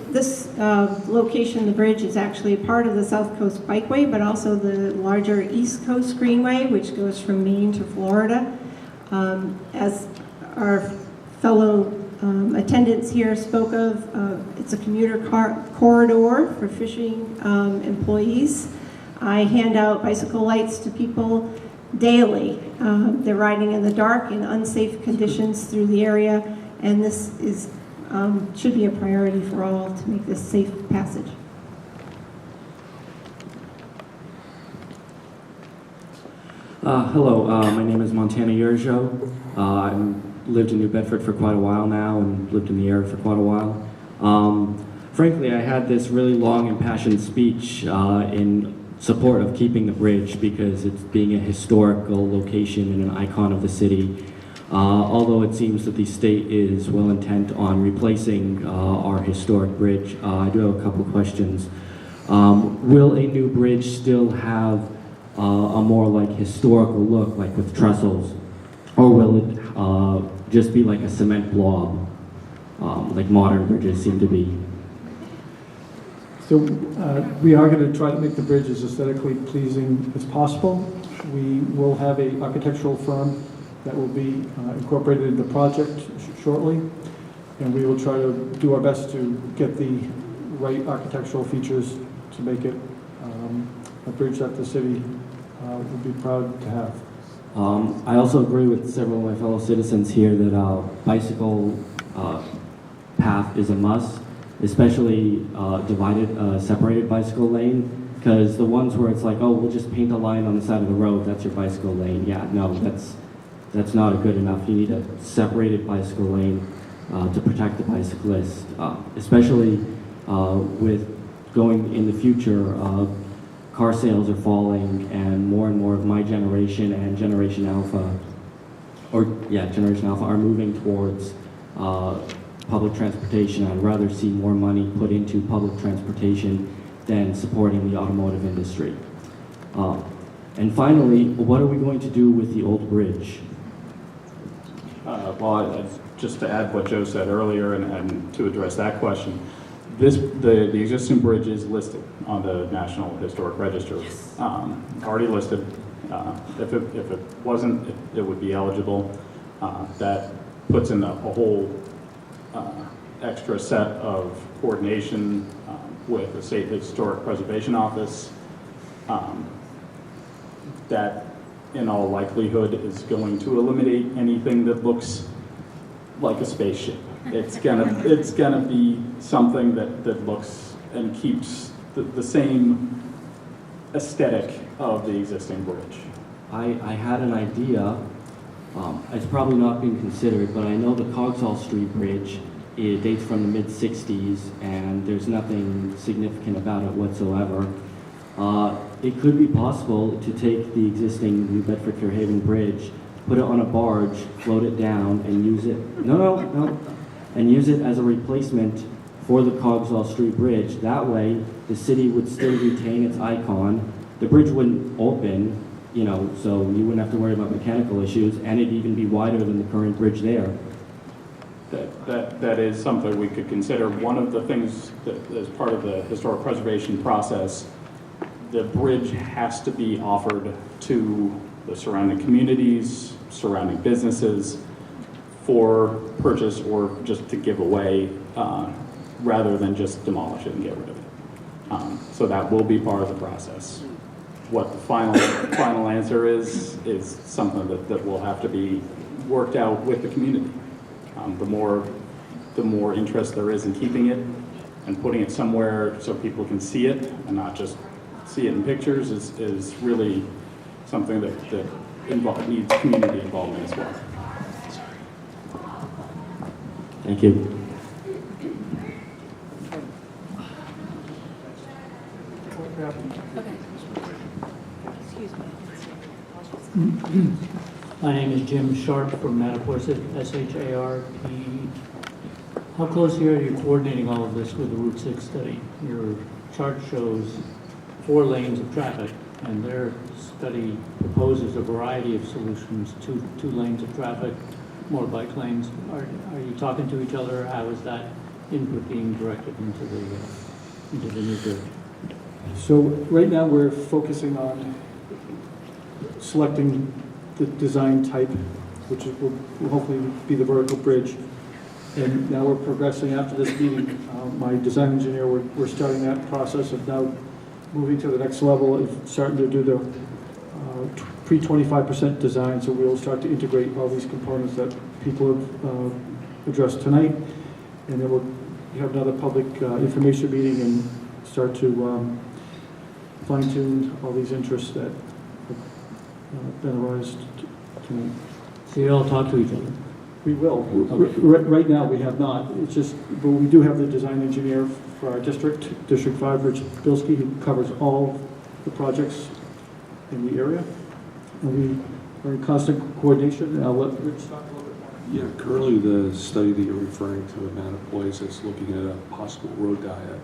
location, the bridge, is actually part of the South Coast Bikeway, but also the larger East Coast Greenway, which goes from Maine to Florida. As our fellow attendants here spoke of, it's a commuter corridor for fishing employees. I hand out bicycle lights to people daily. They're riding in the dark in unsafe conditions through the area, and this is should be a priority for all to make this safe passage. Hello, my name is Montana Yerjo. I've lived in New Bedford for quite a while now and lived in the area for quite a while. Frankly, I had this really long impassioned speech in support of keeping the bridge because it's being a historical location and an icon of the city. Although it seems that the state is well intent on replacing our historic bridge, I do have a couple questions. Will a new bridge still have a more like historical look, like with trestles, or will it just be like a cement blob, like modern bridges seem to be? So we are going to try to make the bridge as aesthetically pleasing as possible. We will have an architectural firm that will be incorporated in the project shortly, and we will try to do our best to get the right architectural features to make it a bridge that the city would be proud to have. I also agree with several of my fellow citizens here that bicycle path is a must, especially separated bicycle lane, because the ones where it's like, oh, we'll just paint a line on the side of the road, that's your bicycle lane. Yeah, no, that's not good enough. You need a separated bicycle lane to protect the bicyclist, especially with going in the future. Car sales are falling, and more of my generation and Generation Alpha, Generation Alpha are moving towards public transportation. I'd rather see more money put into public transportation than supporting the automotive industry. And finally, what are we going to do with the old bridge? Just to add what Joe said earlier and to address that question, the existing bridge is listed on the National Historic Register, already listed. If it wasn't, it would be eligible. That puts in a whole extra set of coordination with the State Historic Preservation Office. That, in all likelihood, is going to eliminate anything that looks like a spaceship. It's gonna be something that looks and keeps the same aesthetic of the existing bridge. I had an idea. It's probably not being considered, but I know the Cogsall Street Bridge, it dates from the mid-60s, and there's nothing significant about it whatsoever. It could be possible to take the existing New Bedford Fairhaven Bridge, put it on a barge, float it down, and use it. And use it as a replacement for the Cogsall Street Bridge. That way, the city would still retain its icon. The bridge wouldn't open, so you wouldn't have to worry about mechanical issues, and it'd even be wider than the current bridge there. That is something we could consider. One of the things that as part of the historic preservation process, the bridge has to be offered to the surrounding communities, surrounding businesses for purchase or just to give away, rather than just demolish it and get rid of it. So that will be part of the process. What the final answer is something that will have to be worked out with the community. The more interest there is in keeping it and putting it somewhere so people can see it and not just see it in pictures is really something that needs community involvement as well. Thank you. My name is Jim Sharp from Mattapoisett, S-H-A-R-P. How closely are you coordinating all of this with the Route 6 study? Your chart shows 4 lanes of traffic, and their study proposes a variety of solutions, two lanes of traffic, more bike lanes. Are you talking to each other? How is that input being directed into the new bridge? So right now we're focusing on selecting the design type, which will hopefully be the vertical bridge. And now we're progressing after this meeting. My design engineer, we're starting that process of now moving to the next level of starting to do the pre-25% design. So we'll start to integrate all these components that people have addressed tonight. And then we'll have another public information meeting and start to fine-tune all these interests that have been arised tonight. So you all talk to each other? We will. Okay. Right now, we have not. It's just, but we do have the design engineer for our district, District 5, Rich Bilski, who covers all the projects in the area. And we are in constant coordination, and I'll let Rich talk a little bit more. Yeah, currently the study that you're referring to in Manitowoc is looking at a possible road diet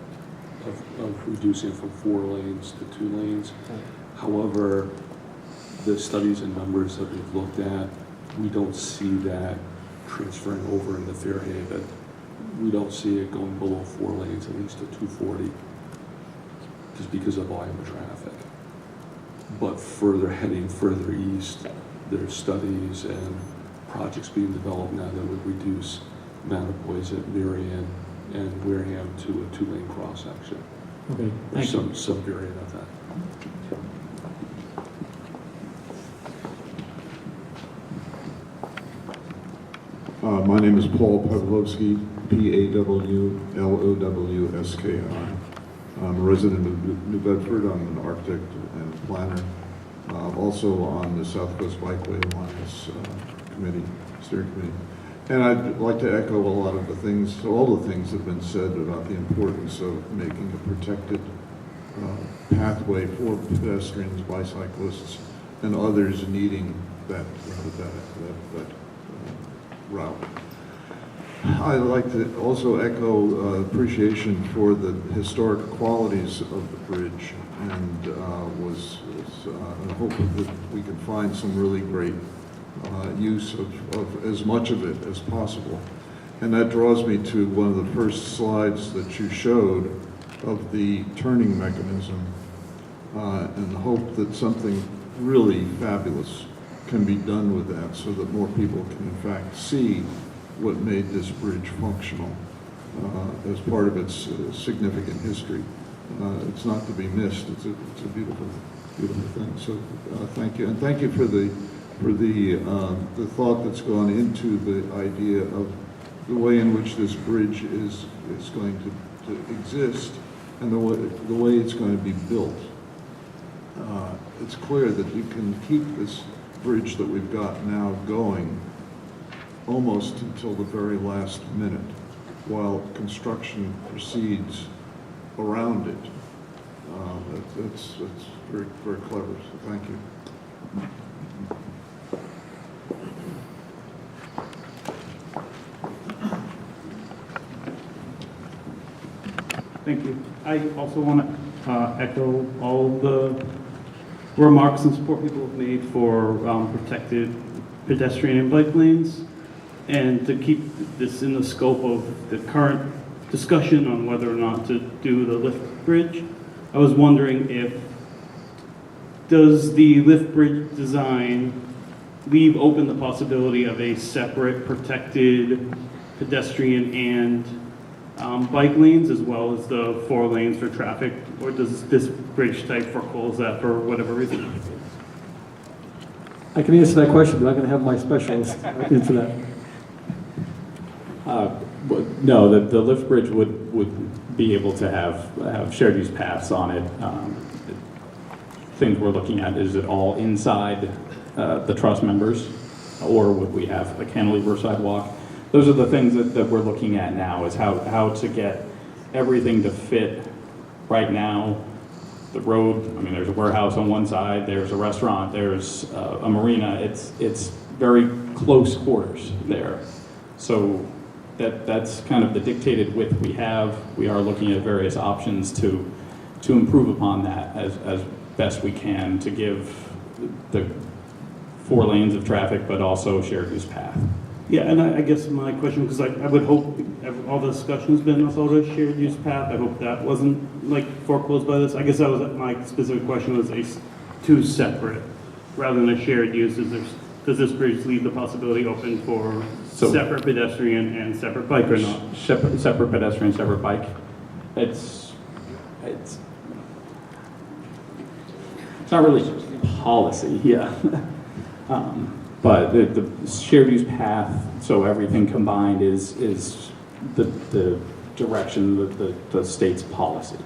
of reducing from 4 lanes to 2 lanes. However, the studies and numbers that we've looked at, we don't see that transferring over into Fairhaven. We don't see it going below 4 lanes, at least to 240, just because of volume of traffic. But heading further east, there's studies and projects being developed now that would reduce Manitowoc at Marion and Wareham to a 2-lane cross-section. Okay, Or thank you. some variant of that. My name is Paul Pawlowski, Pawlowski. I'm a resident of New Bedford. I'm an architect and planner. Also on the South Coast Bikeway Alliance steering committee. And I'd like to echo a lot of the things, all the things that have been said about the importance of making a protected pathway for pedestrians, bicyclists, and others needing that route. I'd like to also echo appreciation for the historic qualities of the bridge, and was hoping that we could find some really great use of as much of it as possible. And that draws me to one of the first slides that you showed of the turning mechanism, and hope that something really fabulous can be done with that so that more people can in fact see what made this bridge functional as part of its significant history. It's not to be missed. It's a beautiful, beautiful thing. So thank you, and thank you for the thought that's gone into the idea of the way in which this bridge is going to exist and the way it's going to be built. It's clear that you can keep this bridge that we've got now going almost until the very last minute while construction proceeds around it. That's very, very clever, so thank you. Thank you. I also want to echo all the remarks and support people have made for protected pedestrian and bike lanes, and to keep this in the scope of the current discussion on whether or not to do the lift bridge. I was wondering does the lift bridge design leave open the possibility of a separate protected pedestrian and bike lanes, as well as the 4 lanes for traffic, or does this bridge type foreclose that for whatever reason? I can answer that question, but I'm going to have my specialist answer that. No, the lift bridge would be able to have shared use paths on it. Things we're looking at, is it all inside the truss members, or would we have a cantilever sidewalk? Those are the things that we're looking at now, is how to get everything to fit. Right now, the road, I mean, there's a warehouse on one side, there's a restaurant, there's a marina. It's very close quarters there. So that's kind of the dictated width we have. We are looking at various options to improve upon that as best we can, to give the 4 lanes of traffic, but also shared use path. Yeah, and I guess my question, because I would hope all the discussion's been about a shared use path. I hope that wasn't foreclosed by this. I guess that was my specific question, was 2 separate rather than a shared use. Does this bridge leave the possibility open for separate pedestrian and separate bike or not? Separate pedestrian, separate bike. It's not really policy, yeah. But the shared use path, so everything combined is the direction, the state's policy.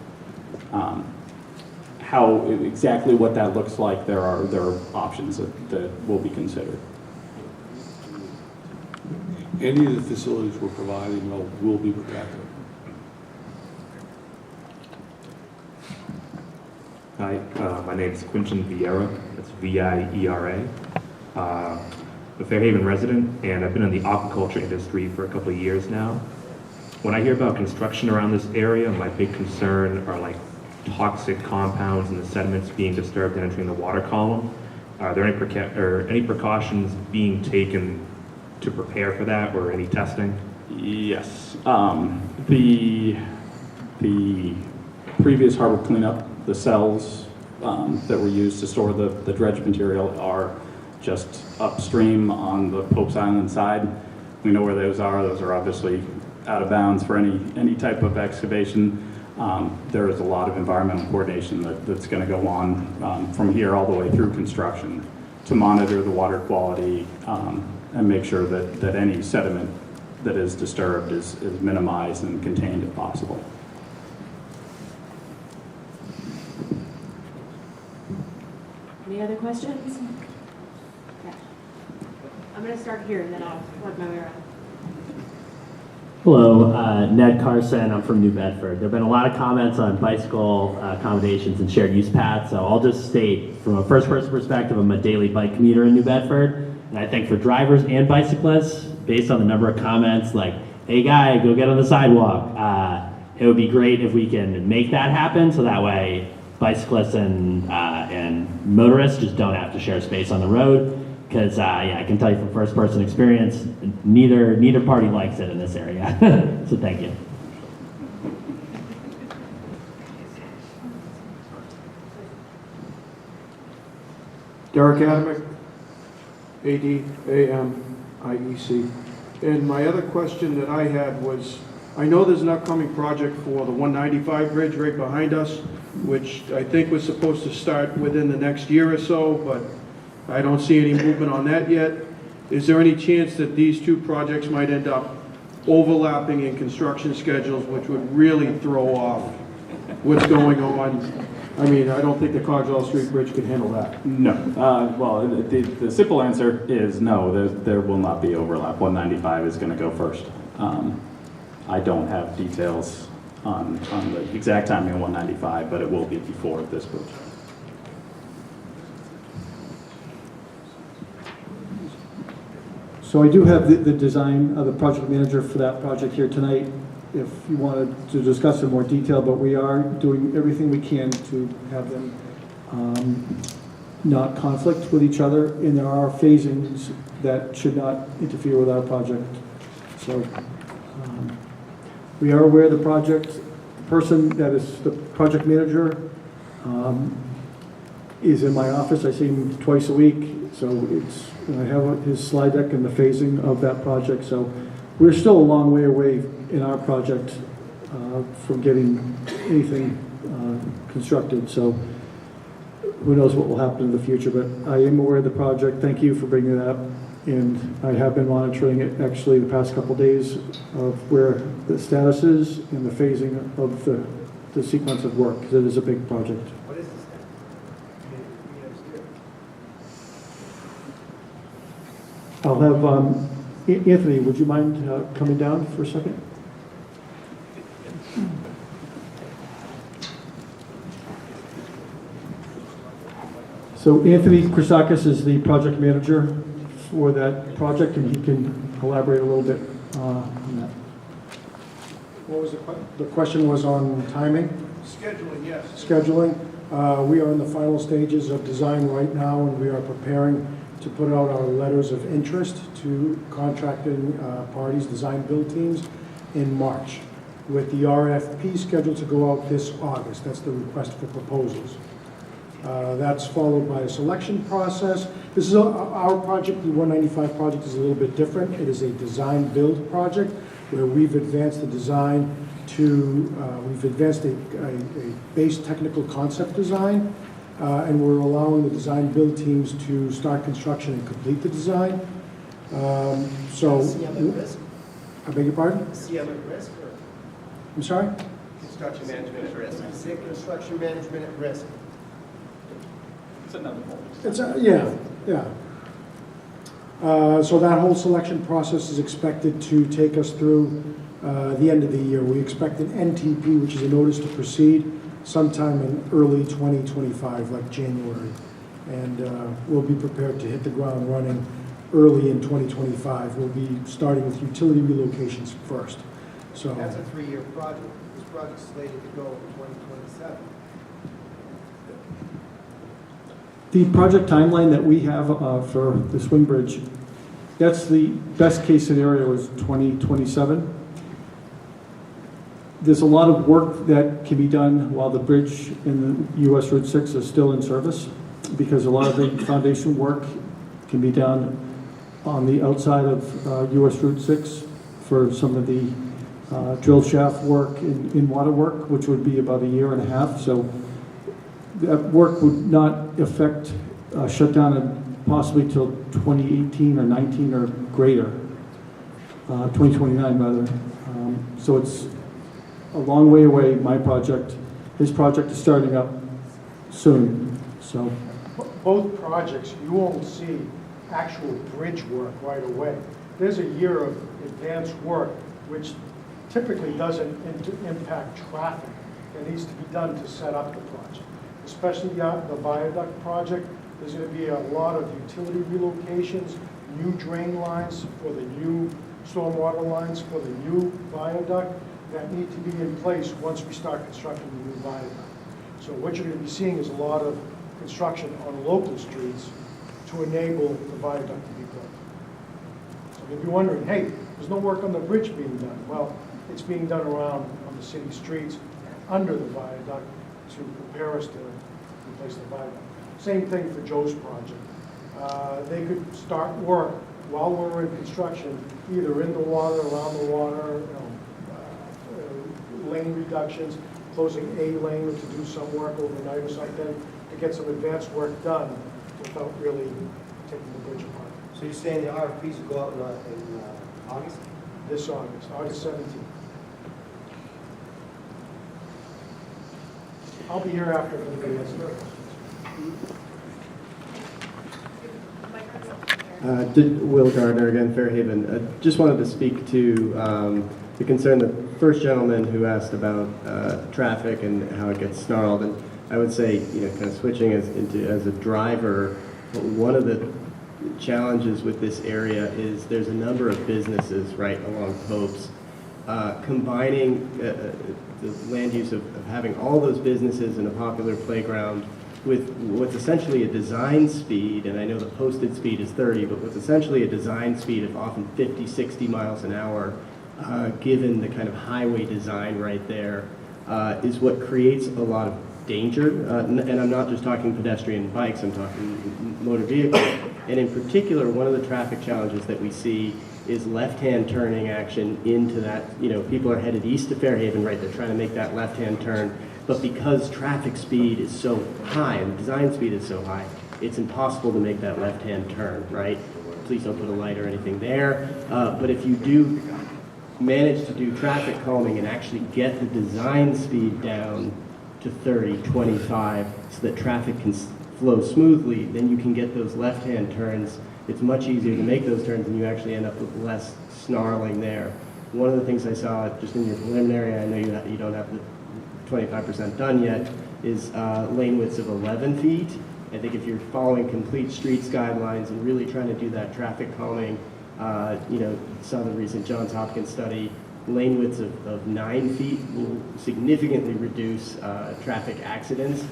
How exactly what that looks like, there are options that will be considered. Any of the facilities we're providing will be protected. Hi, my name is Quinton Vieira. That's V-I-E-R-A. I'm a Fairhaven resident, and I've been in the aquaculture industry for a couple of years now. When I hear about construction around this area, my big concern are like toxic compounds and the sediments being disturbed and entering the water column. Are there any precautions being taken to prepare for that, or any testing? Yes. The previous harbor cleanup, the cells that were used to store the dredge material are just upstream on the Pope's Island side. We know where those are. Those are obviously out of bounds for any type of excavation. There is a lot of environmental coordination that's going to go on from here all the way through construction to monitor the water quality and make sure that any sediment that is disturbed is minimized and contained if possible. Any other questions? Okay. I'm going to start here and then I'll work my way around. Hello, Ned Carson. I'm from New Bedford. There have been a lot of comments on bicycle accommodations and shared use paths, so I'll just state from a first-person perspective, I'm a daily bike commuter in New Bedford, and I think for drivers and bicyclists, based on the number of comments like, hey guy, go get on the sidewalk, it would be great if we can make that happen so that way bicyclists and motorists just don't have to share space on the road. Because yeah, I can tell you from first-person experience, neither party likes it in this area. So thank you. Derek Adamick, A-D-A-M-I-E-C. And my other question that I had was, I know there's an upcoming project for the 195 bridge right behind us, which I think was supposed to start within the next year or so, but I don't see any movement on that yet. Is there any chance that these two projects might end up overlapping in construction schedules, which would really throw off what's going on? I mean, I don't think the Cogswell Street Bridge could handle that. No. Well, the simple answer is no, there will not be overlap. 195 is going to go first. I don't have details on the exact timing of 195, but it will be before this bridge. So I do have the design of the project manager for that project here tonight, if you wanted to discuss in more detail, but we are doing everything we can to have them not conflict with each other, and there are phasings that should not interfere with our project. So we are aware of the project. The person that is the project manager is in my office. I see him twice a week, so I have his slide deck and the phasing of that project. So we're still a long way away in our project from getting anything constructed. So who knows what will happen in the future, but I am aware of the project. Thank you for bringing it up. And I have been monitoring it actually the past couple days of where the status is and the phasing of the sequence of work, because it is a big project. What is this? I'll have Anthony, would you mind coming down for a second? So Anthony Christakis is the project manager for that project, and he can elaborate a little bit on that. What was the question? The question was on timing? Scheduling, yes. Scheduling. We are in the final stages of design right now, and we are preparing to put out our letters of interest to contracting parties, design build teams, in March, with the RFP scheduled to go out this August. That's the request for proposals. That's followed by a selection process. This is our project. The 195 project is a little bit different. It is a design build project where we've advanced the design to, we've advanced a base technical concept design, and we're allowing the design build teams to start construction and complete the design. CM at risk? I beg your pardon? CM at risk? Or? I'm sorry? Construction management at risk. Is it construction management at risk? It's another whole. Yeah. So that whole selection process is expected to take us through the end of the year. We expect an NTP, which is a notice to proceed, sometime in early 2025, like January. And we'll be prepared to hit the ground running early in 2025. We'll be starting with utility relocations first. So That's a 3-year project. This project's slated to go in 2027. The project timeline that we have for the swing bridge, that's the best case scenario is 2027. There's a lot of work that can be done while the bridge in the US Route 6 is still in service, because a lot of the foundation work can be done on the outside of US Route 6 for some of the drill shaft work in water work, which would be about a year and a half. So that work would not affect shutdown and possibly till 2018 or 19 or greater, 2029 rather. So it's a long way away, my project. His project is starting up soon, so. both projects, you won't see actual bridge work right away. There's a year of advanced work which typically doesn't impact traffic. That needs to be done to set up the project. Especially the viaduct project, there's going to be a lot of utility relocations, new drain lines for the new stormwater lines for the new viaduct that need to be in place once we start constructing the new viaduct. So what you're going to be seeing is a lot of construction on local streets to enable the viaduct to be built. So you'll be wondering, hey, there's no work on the bridge being done. Well, it's being done around on the city streets under the viaduct to prepare us to replace the viaduct. Same thing for Joe's project. They could start work while we're in construction, either in the water, around the water, lane reductions, closing a lane to do some work overnight or something, to get some advanced work done without really taking the bridge apart. So you're saying the RFPs will go out in August? This August, August 17th. I'll be here after if anybody has any questions. Will Gardner again, Fairhaven. Just wanted to speak to the concern the first gentleman who asked about traffic and how it gets snarled. And I would say, kind of switching as a driver, one of the challenges with this area is there's a number of businesses right along Popes. Combining the land use of having all those businesses in a popular playground with what's essentially a design speed, and I know the posted speed is 30, but with essentially a design speed of often 50, 60 miles an hour, given the kind of highway design right there, is what creates a lot of danger. And I'm not just talking pedestrian bikes, I'm talking motor vehicles. And in particular, one of the traffic challenges that we see is left-hand turning action into that, people are headed east to Fairhaven, right? They're trying to make that left-hand turn. But because traffic speed is so high and design speed is so high, it's impossible to make that left-hand turn, right? Please don't put a light or anything there. But if you do manage to do traffic calming and actually get the design speed down to 30, 25, so that traffic can flow smoothly, then you can get those left-hand turns. It's much easier to make those turns and you actually end up with less snarling there. One of the things I saw just in your preliminary, I know you don't have the 25% done yet, is lane widths of 11 feet. I think if you're following complete streets guidelines and really trying to do that traffic calming, saw the recent Johns Hopkins study, lane widths of 9 feet will significantly reduce traffic accidents,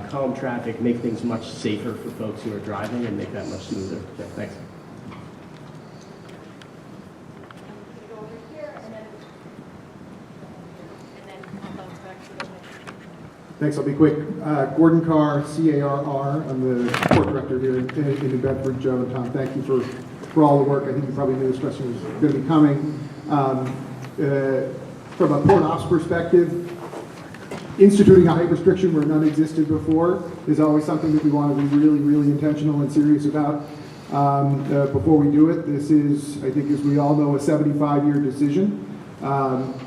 calm traffic, make things much safer for folks who are driving and make that much smoother. So, thanks. Thanks, I'll be quick. Gordon Carr, C-A-R-R. I'm the port director here in New Bedford. Joe and Tom, thank you for all the work. I think you probably knew this question was going to be coming. From a port ops perspective, instituting a height restriction where none existed before is always something that we want to be really, really intentional and serious about before we do it. This is, I think, as we all know, a 75-year decision.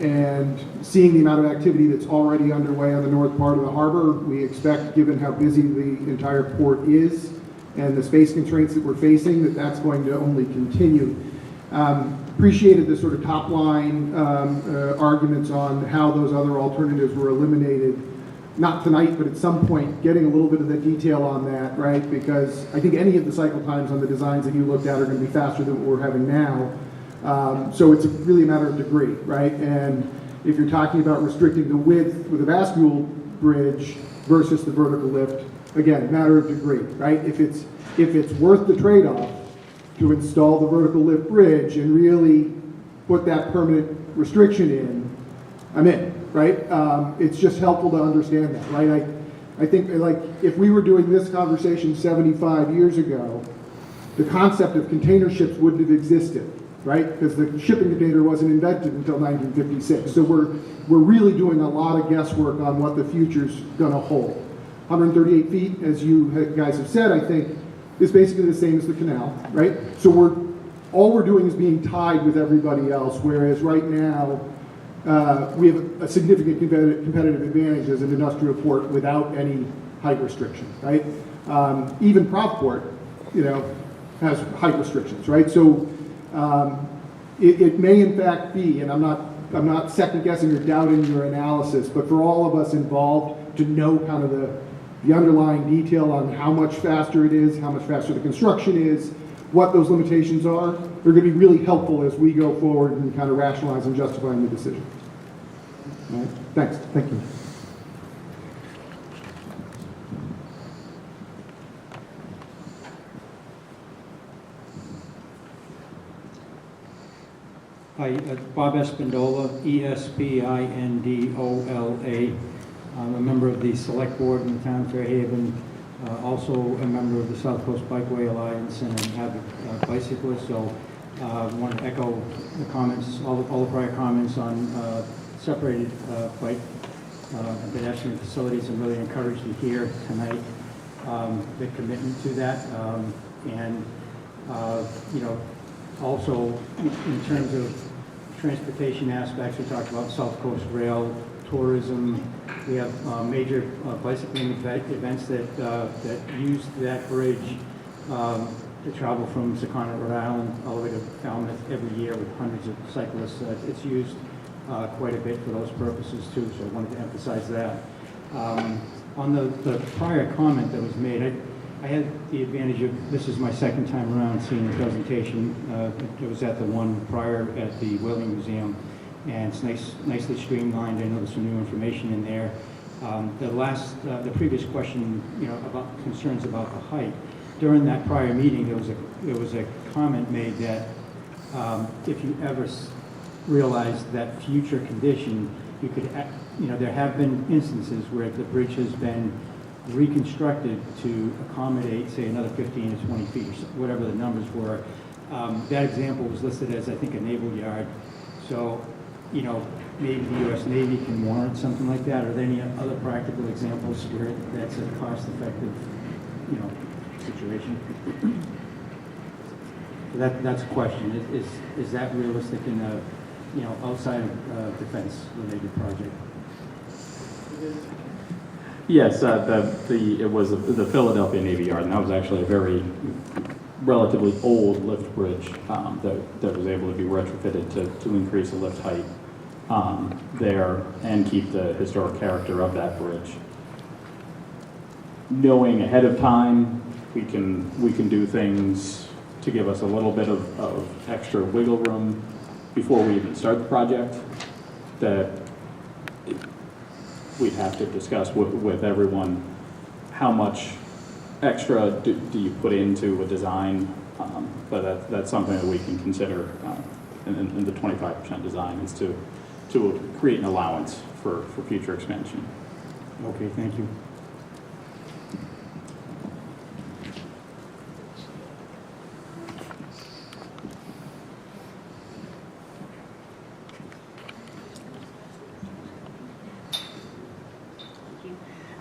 And seeing the amount of activity that's already underway on the north part of the harbor, we expect, given how busy the entire port is and the space constraints that we're facing, that that's going to only continue. Appreciated the sort of top line arguments on how those other alternatives were eliminated. not tonight, but at some point, getting a little bit of the detail on that, right? Because I think any of the cycle times on the designs that you looked at are going to be faster than what we're having now. So it's really a matter of degree, right? And if you're talking about restricting the width with a vestibule bridge versus the vertical lift, again, matter of degree, right? If it's worth the trade-off to install the vertical lift bridge and really put that permanent restriction in, I'm in, right? It's just helpful to understand that, right? I think, like, if we were doing this conversation 75 years ago, the concept of container ships wouldn't have existed, right? Because the shipping container wasn't invented until 1956. So we're really doing a lot of guesswork on what the future's going to hold. 138 feet, as you guys have said, I think, is basically the same as the canal, right? So all we're doing is being tied with everybody else, whereas right now, we have a significant competitive advantage as an industrial port without any height restriction, right? Even Provport, has height restrictions, right? So it may in fact be, and I'm not second guessing or doubting your analysis, but for all of us involved to know kind of the underlying detail on how much faster it is, how much faster the construction is, what those limitations are, they're going to be really helpful as we go forward and kind of rationalize and justifying the decision. All right. Thanks. Thank you. Hi, Bob Espindola, Espindola. I'm a member of the Select Board in the town of Fairhaven, also a member of the South Coast Bikeway Alliance and an avid bicyclist. So I want to echo the comments, all the prior comments on separated bike and pedestrian facilities. I'm really encouraged to hear tonight the commitment to that. Also in terms of transportation aspects, we talked about South Coast Rail, tourism. We have major bicycling events that use that bridge to travel from Secana, Rhode Island, all the way to Falmouth every year with hundreds of cyclists. It's used quite a bit for those purposes too, so I wanted to emphasize that. On the prior comment that was made, I had the advantage of, this is my second time around seeing the presentation. It was at the one prior at the Whaling Museum, and it's nicely streamlined. I know there's some new information in there. The previous question, about concerns about the height. During that prior meeting, there was a comment made that if you ever realized that future condition, you could, there have been instances where the bridge has been reconstructed to accommodate, say, another 15 to 20 feet, or whatever the numbers were. That example was listed as, I think, a naval yard. So, maybe the U.S. Navy can warrant something like that. Are there any other practical examples where that's a cost-effective, situation? So that's a question. Is that realistic in a, outside of defense-related project? Yes, it was the Philadelphia Navy Yard, and that was actually a very relatively old lift bridge that was able to be retrofitted to increase the lift height there and keep the historic character of that bridge. Knowing ahead of time, we can do things to give us a little bit of extra wiggle room before we even start the project that we'd have to discuss with everyone how much extra do you put into a design, but that's something that we can consider in the 25% design is to create an allowance for future expansion. Okay, thank you.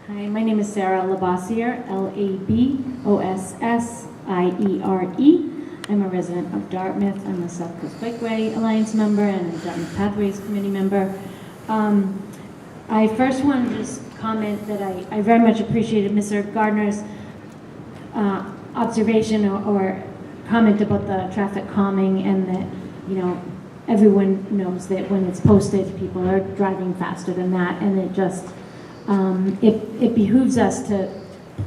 Hi, my name is Sarah Labossiere, Labossiere. I'm a resident of Dartmouth. I'm a South Coast Bikeway Alliance member and a Dartmouth Pathways Committee member. I first want to just comment that I very much appreciated Mr. Gardner's observation or comment about the traffic calming, and that, everyone knows that when it's posted, people are driving faster than that, and it just it behooves us to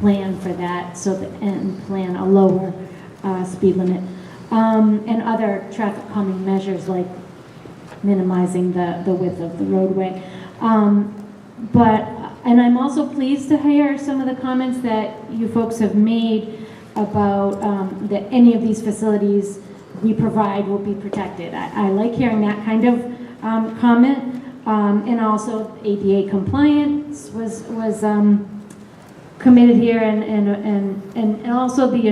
plan for that and plan a lower speed limit. And other traffic calming measures like minimizing the width of the roadway. And I'm also pleased to hear some of the comments that you folks have made about that any of these facilities we provide will be protected. I like hearing that kind of comment. And also ADA compliance was committed here, and also the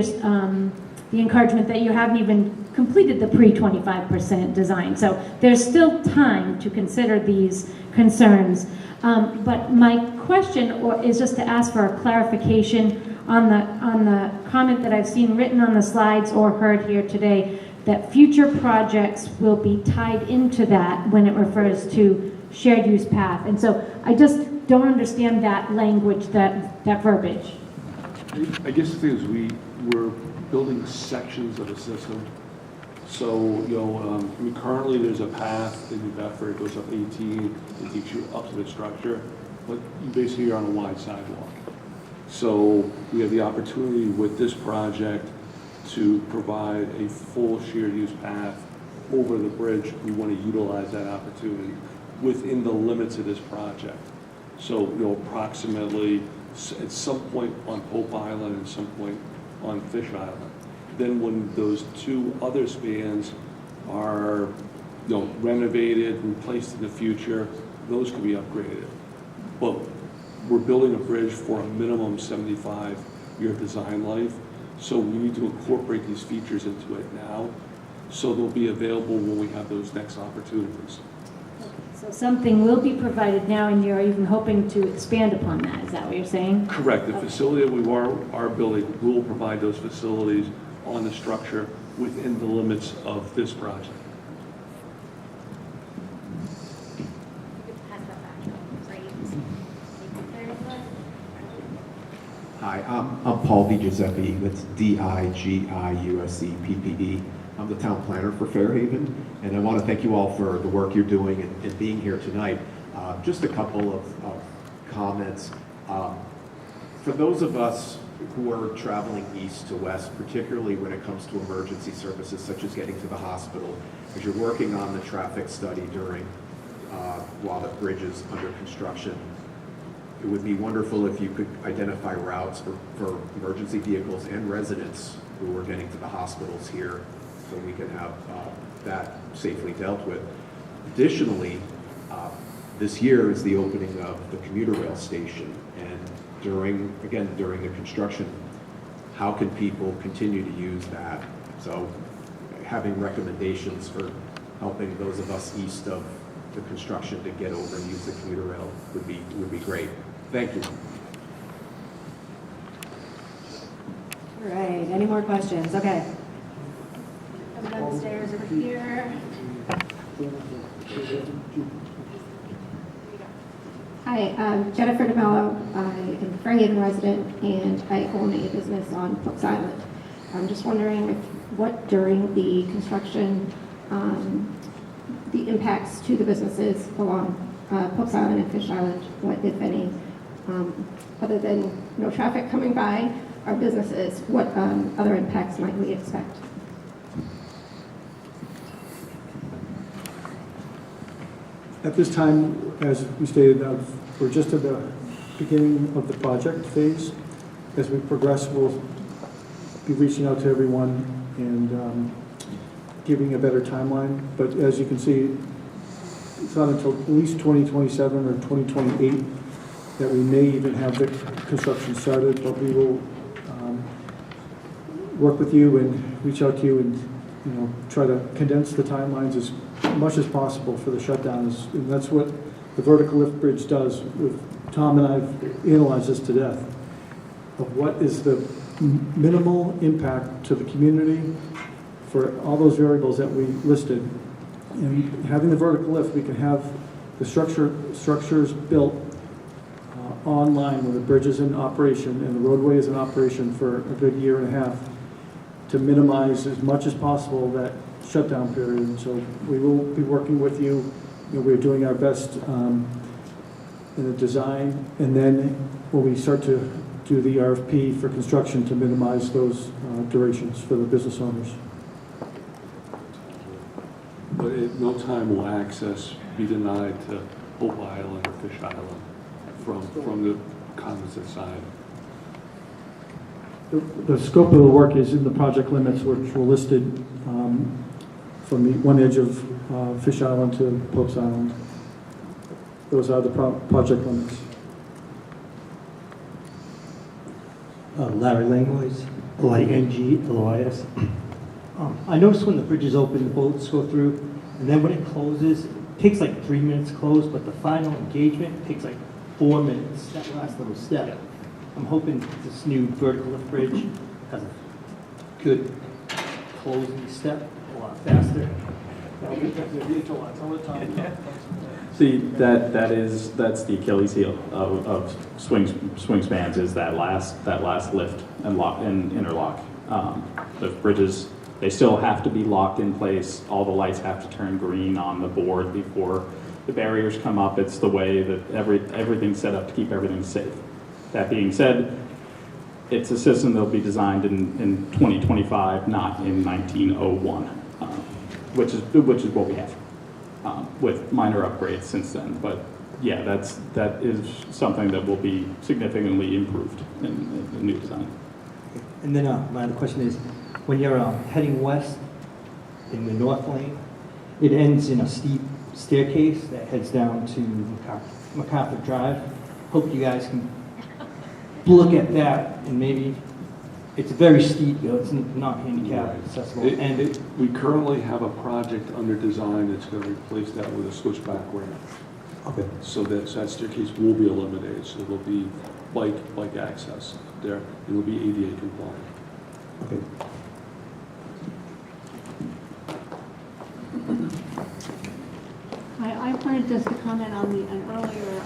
encouragement that you haven't even completed the pre-25% design. So there's still time to consider these concerns. But my question is just to ask for a clarification on the comment that I've seen written on the slides or heard here today, that future projects will be tied into that when it refers to shared use path. And so I just don't understand that language, that verbiage. I guess the thing is we're building sections of a system. So, I mean, currently there's a path in New Bedford, it goes up 18, it takes you up to the structure, but you basically are on a wide sidewalk. So we have the opportunity with this project to provide a full shared use path over the bridge. We want to utilize that opportunity within the limits of this project. So, approximately at some point on Pope Island and some point on Fish Island. Then when those two other spans are, renovated, replaced in the future, those can be upgraded. But we're building a bridge for a minimum 75-year design life, so we need to incorporate these features into it now, so they'll be available when we have those next opportunities. So something will be provided now, and you're even hoping to expand upon that. Is that what you're saying? Correct. The facility that we are building will provide those facilities on the structure within the limits of this project. Hi, I'm Paul DiGiuseppe. That's DIGIUSEPPE. I'm the town planner for Fairhaven, and I want to thank you all for the work you're doing and being here tonight. Just a couple of comments. For those of us who are traveling east to west, particularly when it comes to emergency services such as getting to the hospital, as you're working on the traffic study while the bridge is under construction, it would be wonderful if you could identify routes for emergency vehicles and residents who are getting to the hospitals here, so we can have that safely dealt with. Additionally, this year is the opening of the commuter rail station, and during the construction, how can people continue to use that? So having recommendations for helping those of us east of the construction to get over and use the commuter rail would be great. Thank you. All right, any more questions? Okay. Come downstairs over here. Hi, I'm Jennifer DeMello. I am a Fairhaven resident and I own a business on Pope's Island. I'm just wondering what during the construction, the impacts to the businesses along Pope's Island and Fish Island, what if any, other than no traffic coming by our businesses, what other impacts might we expect? At this time, as we stated, we're just at the beginning of the project phase. As we progress, we'll be reaching out to everyone and giving a better timeline. But as you can see, it's not until at least 2027 or 2028 that we may even have the construction started, but we will work with you and reach out to you and try to condense the timelines as much as possible for the shutdown. And that's what the vertical lift bridge does. Tom and I've analyzed this to death of what is the minimal impact to the community for all those variables that we listed. And having the vertical lift, we can have the structures built online when the bridge is in operation and the roadway is in operation for a good year and a half to minimize as much as possible that shutdown period. And so we will be working with you. We're doing our best in the design, and then when we start to do the RFP for construction to minimize those durations for the business owners. But at no time will access be denied to Hope Island or Fish Island from the Cognizant side. The scope of the work is in the project limits, which were listed from the one edge of Fish Island to Pope's Island. Those are the project limits. Larry Langlois, L-I-N-G-L-O-I-S. I noticed when the bridge is open, the boats go through, and then when it closes, it takes like 3 minutes to close, but the final engagement takes like 4 minutes, that last little step. I'm hoping this new vertical lift bridge has a good closing step, a lot faster. See, that's the Achilles heel of swing spans is that last lift and lock and interlock. The bridges, they still have to be locked in place. All the lights have to turn green on the board before the barriers come up. It's the way that everything's set up to keep everything safe. That being said, it's a system that'll be designed in 2025, not in 1901, which is what we have, with minor upgrades since then. But yeah, that is something that will be significantly improved in the new design. And then my other question is, when you're heading west in the north lane, it ends in a steep staircase that heads down to MacArthur Drive. Hope you guys can look at that, and maybe it's very steep, it's not handicap accessible. We currently have a project under design that's going to replace that with a switchback ramp. Okay. So that staircase will be eliminated, so there'll be bike access there. It will be ADA compliant. Okay. I wanted just to comment on an earlier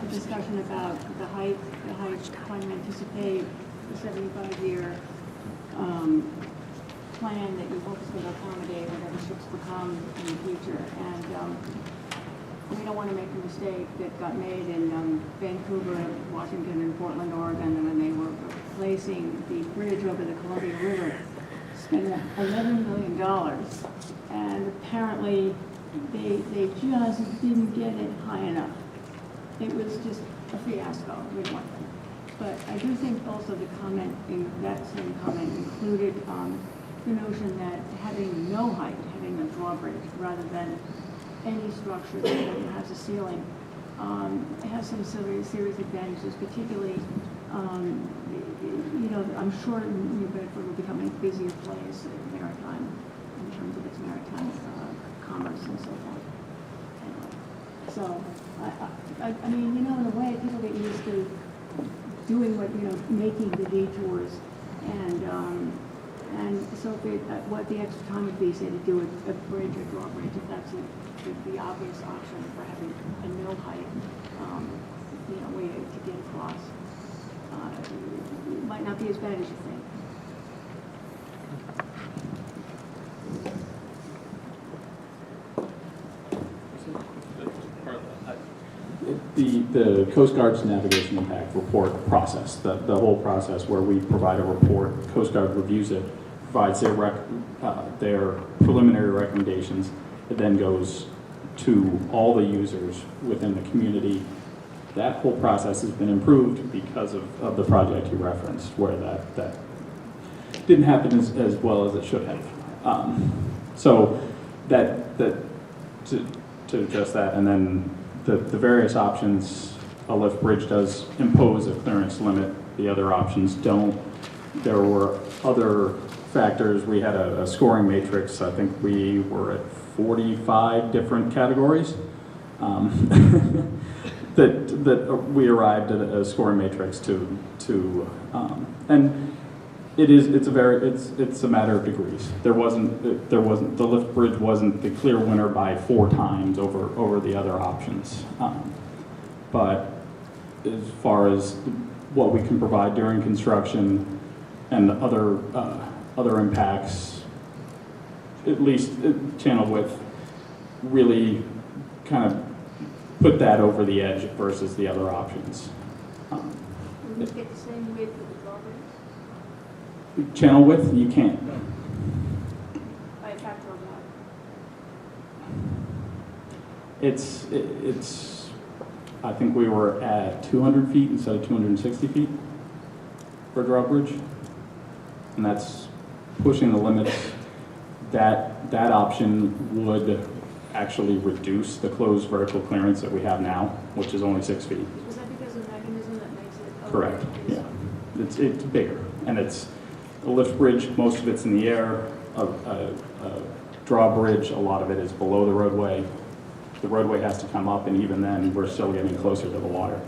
discussion about the height, trying to anticipate the 75-year plan that you hope is going to accommodate whatever ships will come in the future. And we don't want to make the mistake that got made in Vancouver, Washington, and Portland, Oregon, when they were replacing the bridge over the Columbia River, spent $11 million, and apparently they just didn't get it high enough. It was just a fiasco, really one thing. But I do think also the comment, in that same comment, included the notion that having no height, having a drawbridge, rather than any structure that has a ceiling, has some serious advantages, particularly, I'm sure New Bedford will become a busier place maritime, in terms of its maritime commerce and so forth. Anyway, so, I mean, in a way, people get used to doing making the detours, and so what the extra time would be, say, to do a bridge or drawbridge, if that's the obvious option for having a no height, way to get across, might not be as bad as you think. The Coast Guard's navigation impact report process, the whole process where we provide a report, Coast Guard reviews it, provides their preliminary recommendations. It then goes to all the users within the community. That whole process has been improved because of the project you referenced, where that didn't happen as well as it should have. So to address that, and then the various options, a lift bridge does impose a clearance limit. The other options don't. There were other factors. We had a scoring matrix. I think we were at 45 different categories that we arrived at a scoring matrix to and it's a matter of degrees. The lift bridge wasn't the clear winner by 4 times over the other options, but as far as what we can provide during construction and other impacts, at least channel width really kind of put that over the edge versus the other options. Will you get the same width of the drawbridge? Channel width, you can't. By a factor of what? It's, I think we were at 200 feet instead of 260 feet for drawbridge. And that's pushing the limits. That option would actually reduce the closed vertical clearance that we have now, which is only 6 feet. Is that because of the mechanism that makes it? Correct, yeah. It's bigger, and it's a lift bridge, most of it's in the air. A drawbridge, a lot of it is below the roadway. The roadway has to come up, and even then, we're still getting closer to the water.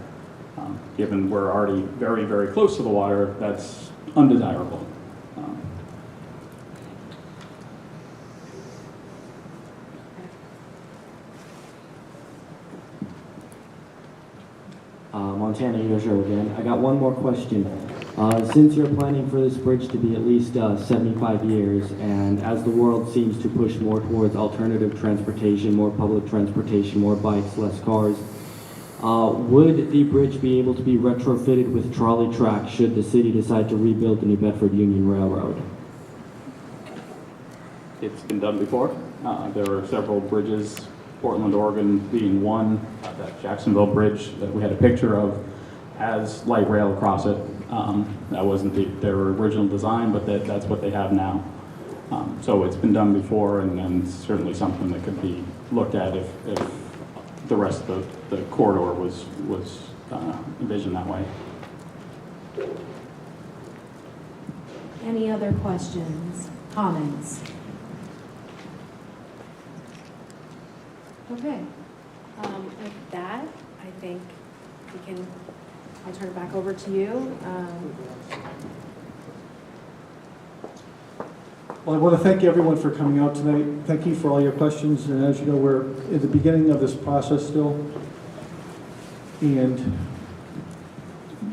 Given we're already very, very close to the water, that's undesirable. Montana Yojo again. I got one more question. Since you're planning for this bridge to be at least 75 years, and as the world seems to push more towards alternative transportation, more public transportation, more bikes, less cars, would the bridge be able to be retrofitted with trolley tracks should the city decide to rebuild the New Bedford Union Railroad? It's been done before. There are several bridges, Portland, Oregon being one. That Jacksonville Bridge that we had a picture of has light rail across it. That wasn't their original design, but that's what they have now. So it's been done before, and certainly something that could be looked at if the rest of the corridor was envisioned that way. Any other questions, comments? Okay. With that, I think I'll turn it back over to you. Well, I want to thank everyone for coming out tonight. Thank you for all your questions. And as you know, we're at the beginning of this process still. And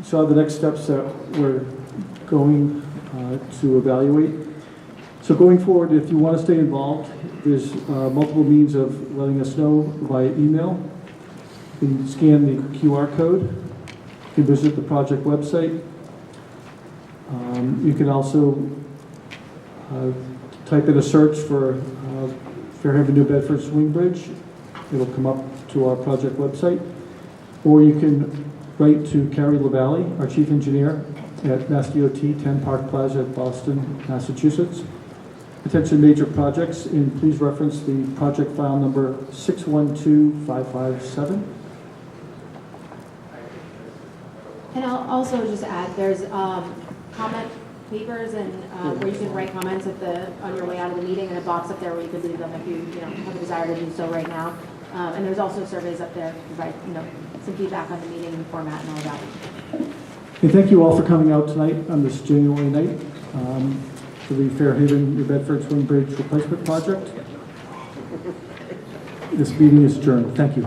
so the next steps that we're going to evaluate. So going forward, if you want to stay involved, there's multiple means of letting us know via email. You can scan the QR code. You can visit the project website. You can also type in a search for Fairhaven New Bedford Swing Bridge. It'll come up to our project website. Or you can write to Carrie LaValle, our chief engineer at MassDOT 10 Park Plaza at Boston, Massachusetts. Attention major projects, and please reference the project file number 612557. And I'll also just add, there's comment papers and where you can write comments on your way out of the meeting, and a box up there where you can leave them if you have a desire to do so right now. And there's also surveys up there to provide some feedback on the meeting format and all that. And thank you all for coming out tonight on this January night for the Fairhaven New Bedford Swing Bridge Replacement Project. This meeting is adjourned. Thank you.